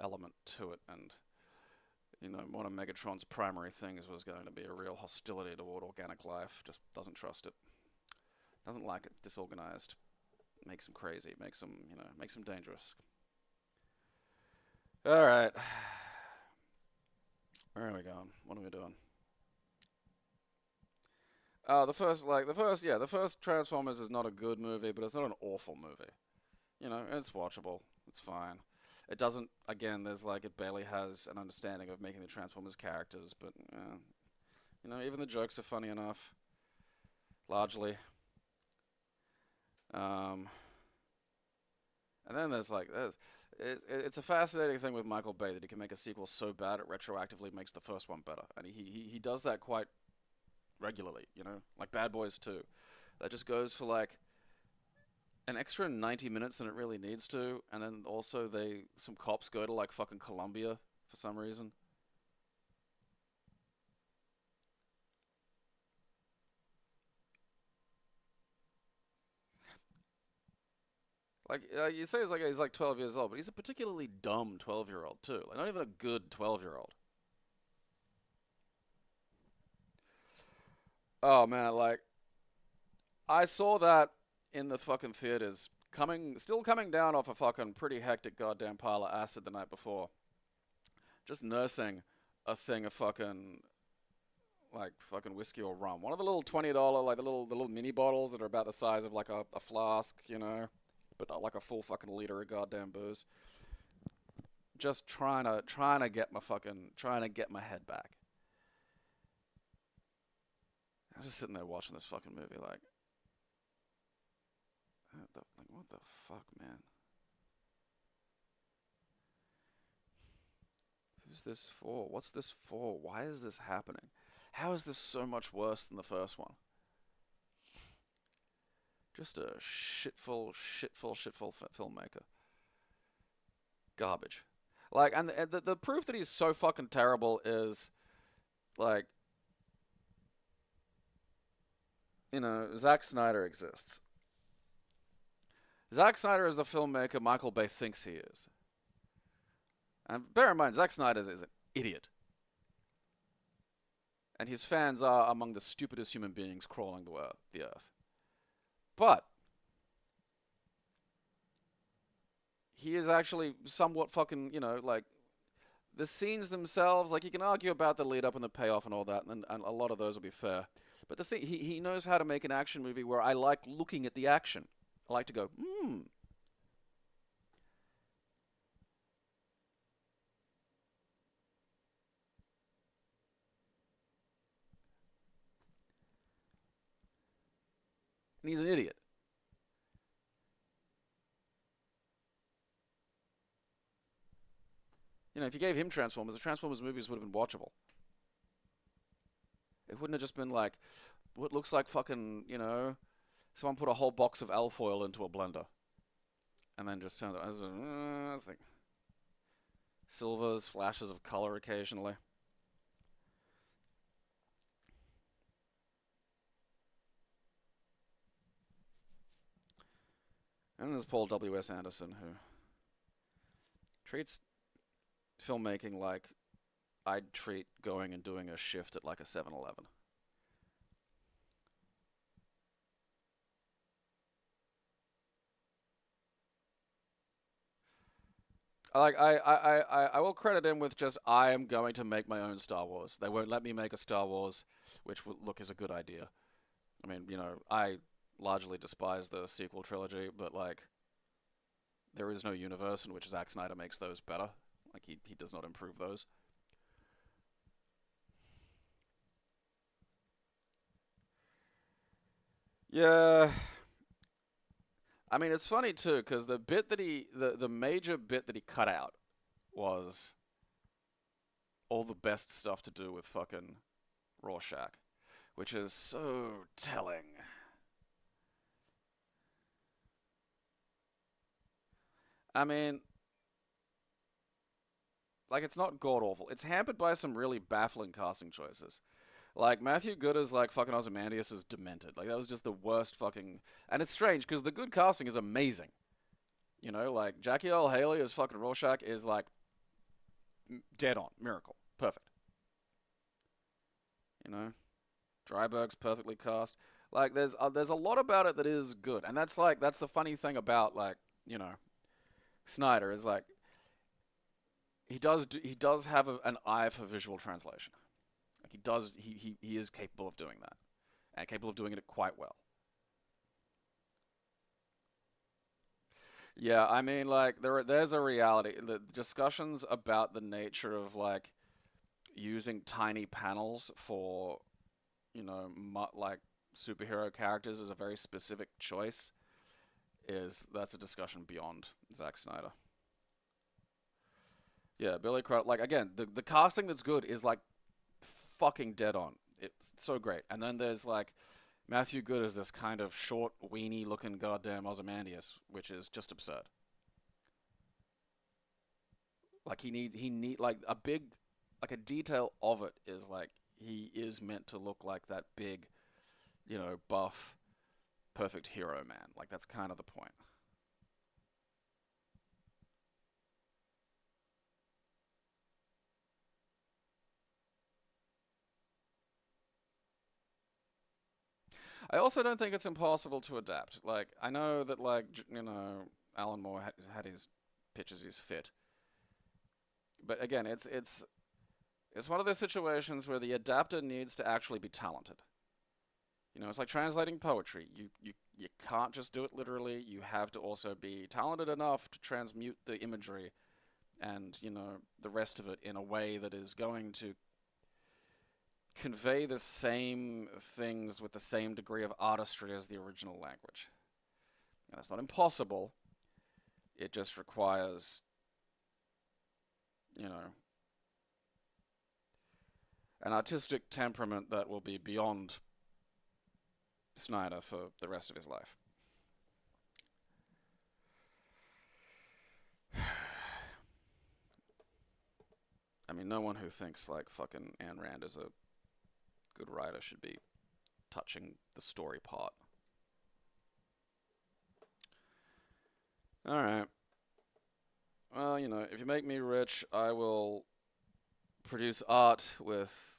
element to it. And, you know, one of Megatron's primary things was going to be a real hostility toward organic life. Just doesn't trust it. Doesn't like it. Disorganized. Makes him crazy. Makes him, you know, makes him dangerous. Alright. Where are we going? What are we doing? The first Transformers is not a good movie, but it's not an awful movie. You know, it's watchable. It's fine. It doesn't, again, it barely has an understanding of making the Transformers characters, but, you know, even the jokes are funny enough. Largely. And then it's a fascinating thing with Michael Bay that he can make a sequel so bad it retroactively makes the first one better. And he does that quite regularly, you know? Like Bad Boys 2. That just goes for, like, an extra 90 minutes than it really needs to, and then also some cops go to, like, fucking Colombia for some reason. Like, you say he's like 12 years old, but he's a particularly dumb 12-year-old too. Like, not even a good 12-year-old. Oh man, like, I saw that in the fucking theaters, still coming down off a fucking pretty hectic goddamn pile of acid the night before. Just nursing a thing of fucking whiskey or rum. One of the little $20, like the little mini bottles that are about the size of like a flask, you know, but not like a full fucking liter of goddamn booze. Just trying to get my head back. I'm just sitting there watching this fucking movie like, what the fuck, man? Who's this for? What's this for? Why is this happening? How is this so much worse than the first one? Just a shitful filmmaker. Garbage. Like, and the proof that he's so fucking terrible is, like, you know, Zack Snyder exists. Zack Snyder is the filmmaker Michael Bay thinks he is. And bear in mind, Zack Snyder is an idiot. And his fans are among the stupidest human beings crawling the earth. But he is actually somewhat fucking, you know, like, the scenes themselves, like, you can argue about the lead up and the payoff and all that, and a lot of those will be fair. But the scene, he knows how to make an action movie where I like looking at the action. I like to go, And he's an idiot. You know, if you gave him Transformers, the Transformers movies would have been watchable. It wouldn't have just been like, what looks like fucking, you know, someone put a whole box of alfoil into a blender. And then just turned it, it's like, silvers, flashes of color occasionally. And there's Paul W.S. Anderson, who treats filmmaking like I'd treat going and doing a shift at like a 7-Eleven. I will credit him with just I am going to make my own Star Wars. They won't let me make a Star Wars, which would look is a good idea. I mean, I largely despise the sequel trilogy, but like, there is no universe in which Zack Snyder makes those better. Like he does not improve those. Yeah. I mean, it's funny too, because the bit that the major bit that he cut out was all the best stuff to do with fucking Rorschach, which is so telling. I mean, like, it's not god awful. It's hampered by some really baffling casting choices. Like, Matthew Good as, like, fucking Ozymandias is demented. Like, that was just the worst fucking... And it's strange, because the good casting is amazing. Like, Jackie Earle Haley as fucking Rorschach is, like, dead on. Miracle. Perfect. Dryberg's perfectly cast. Like, there's a lot about it that is good. And that's the funny thing about, like, Snyder is, like, he does have an eye for visual translation. Like, he is capable of doing that, and capable of doing it quite well. Yeah, I mean, like, there's a reality. The discussions about the nature of, like, using tiny panels for, like, superhero characters is a very specific choice. That's a discussion beyond Zack Snyder. Yeah, Billy Crudup. Like, again, the casting that's good is, like, fucking dead on. It's so great. And then there's, like, Matthew Good as this kind of short, weenie looking goddamn Ozymandias, which is just absurd. Like, he need like a big, like, a detail of it is like he is meant to look like that big, buff, perfect hero man. Like, that's kind of the point. I also don't think it's impossible to adapt. Like, I know that, like, Alan Moore had his pitches his fit. But again, it's one of those situations where the adapter needs to actually be talented. It's like translating poetry. You can't just do it literally. You have to also be talented enough to transmute the imagery and, the rest of it in a way that is going to convey the same things with the same degree of artistry as the original language. Now, that's not impossible. It just requires, an artistic temperament that will be beyond Snyder for the rest of his life. I mean, no one who thinks, like, fucking Ayn Rand is a good writer should be touching the story part. Alright. Well, if you make me rich, I will produce art with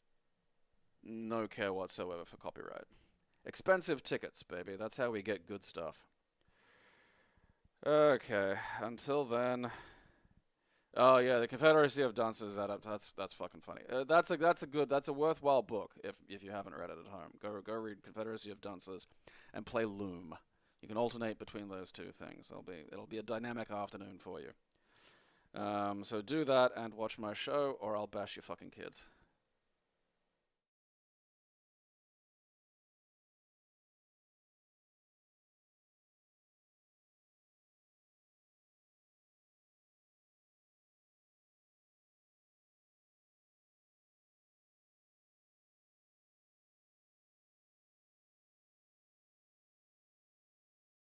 no care whatsoever for copyright. Expensive tickets, baby. That's how we get good stuff. Okay, until then... Oh yeah, the Confederacy of Dunces. That's fucking funny. That's a worthwhile book if you haven't read it at home. Go read Confederacy of Dunces, and play Loom. You can alternate between those two things. It'll be a dynamic afternoon for you. So do that and watch my show, or I'll bash your fucking kids.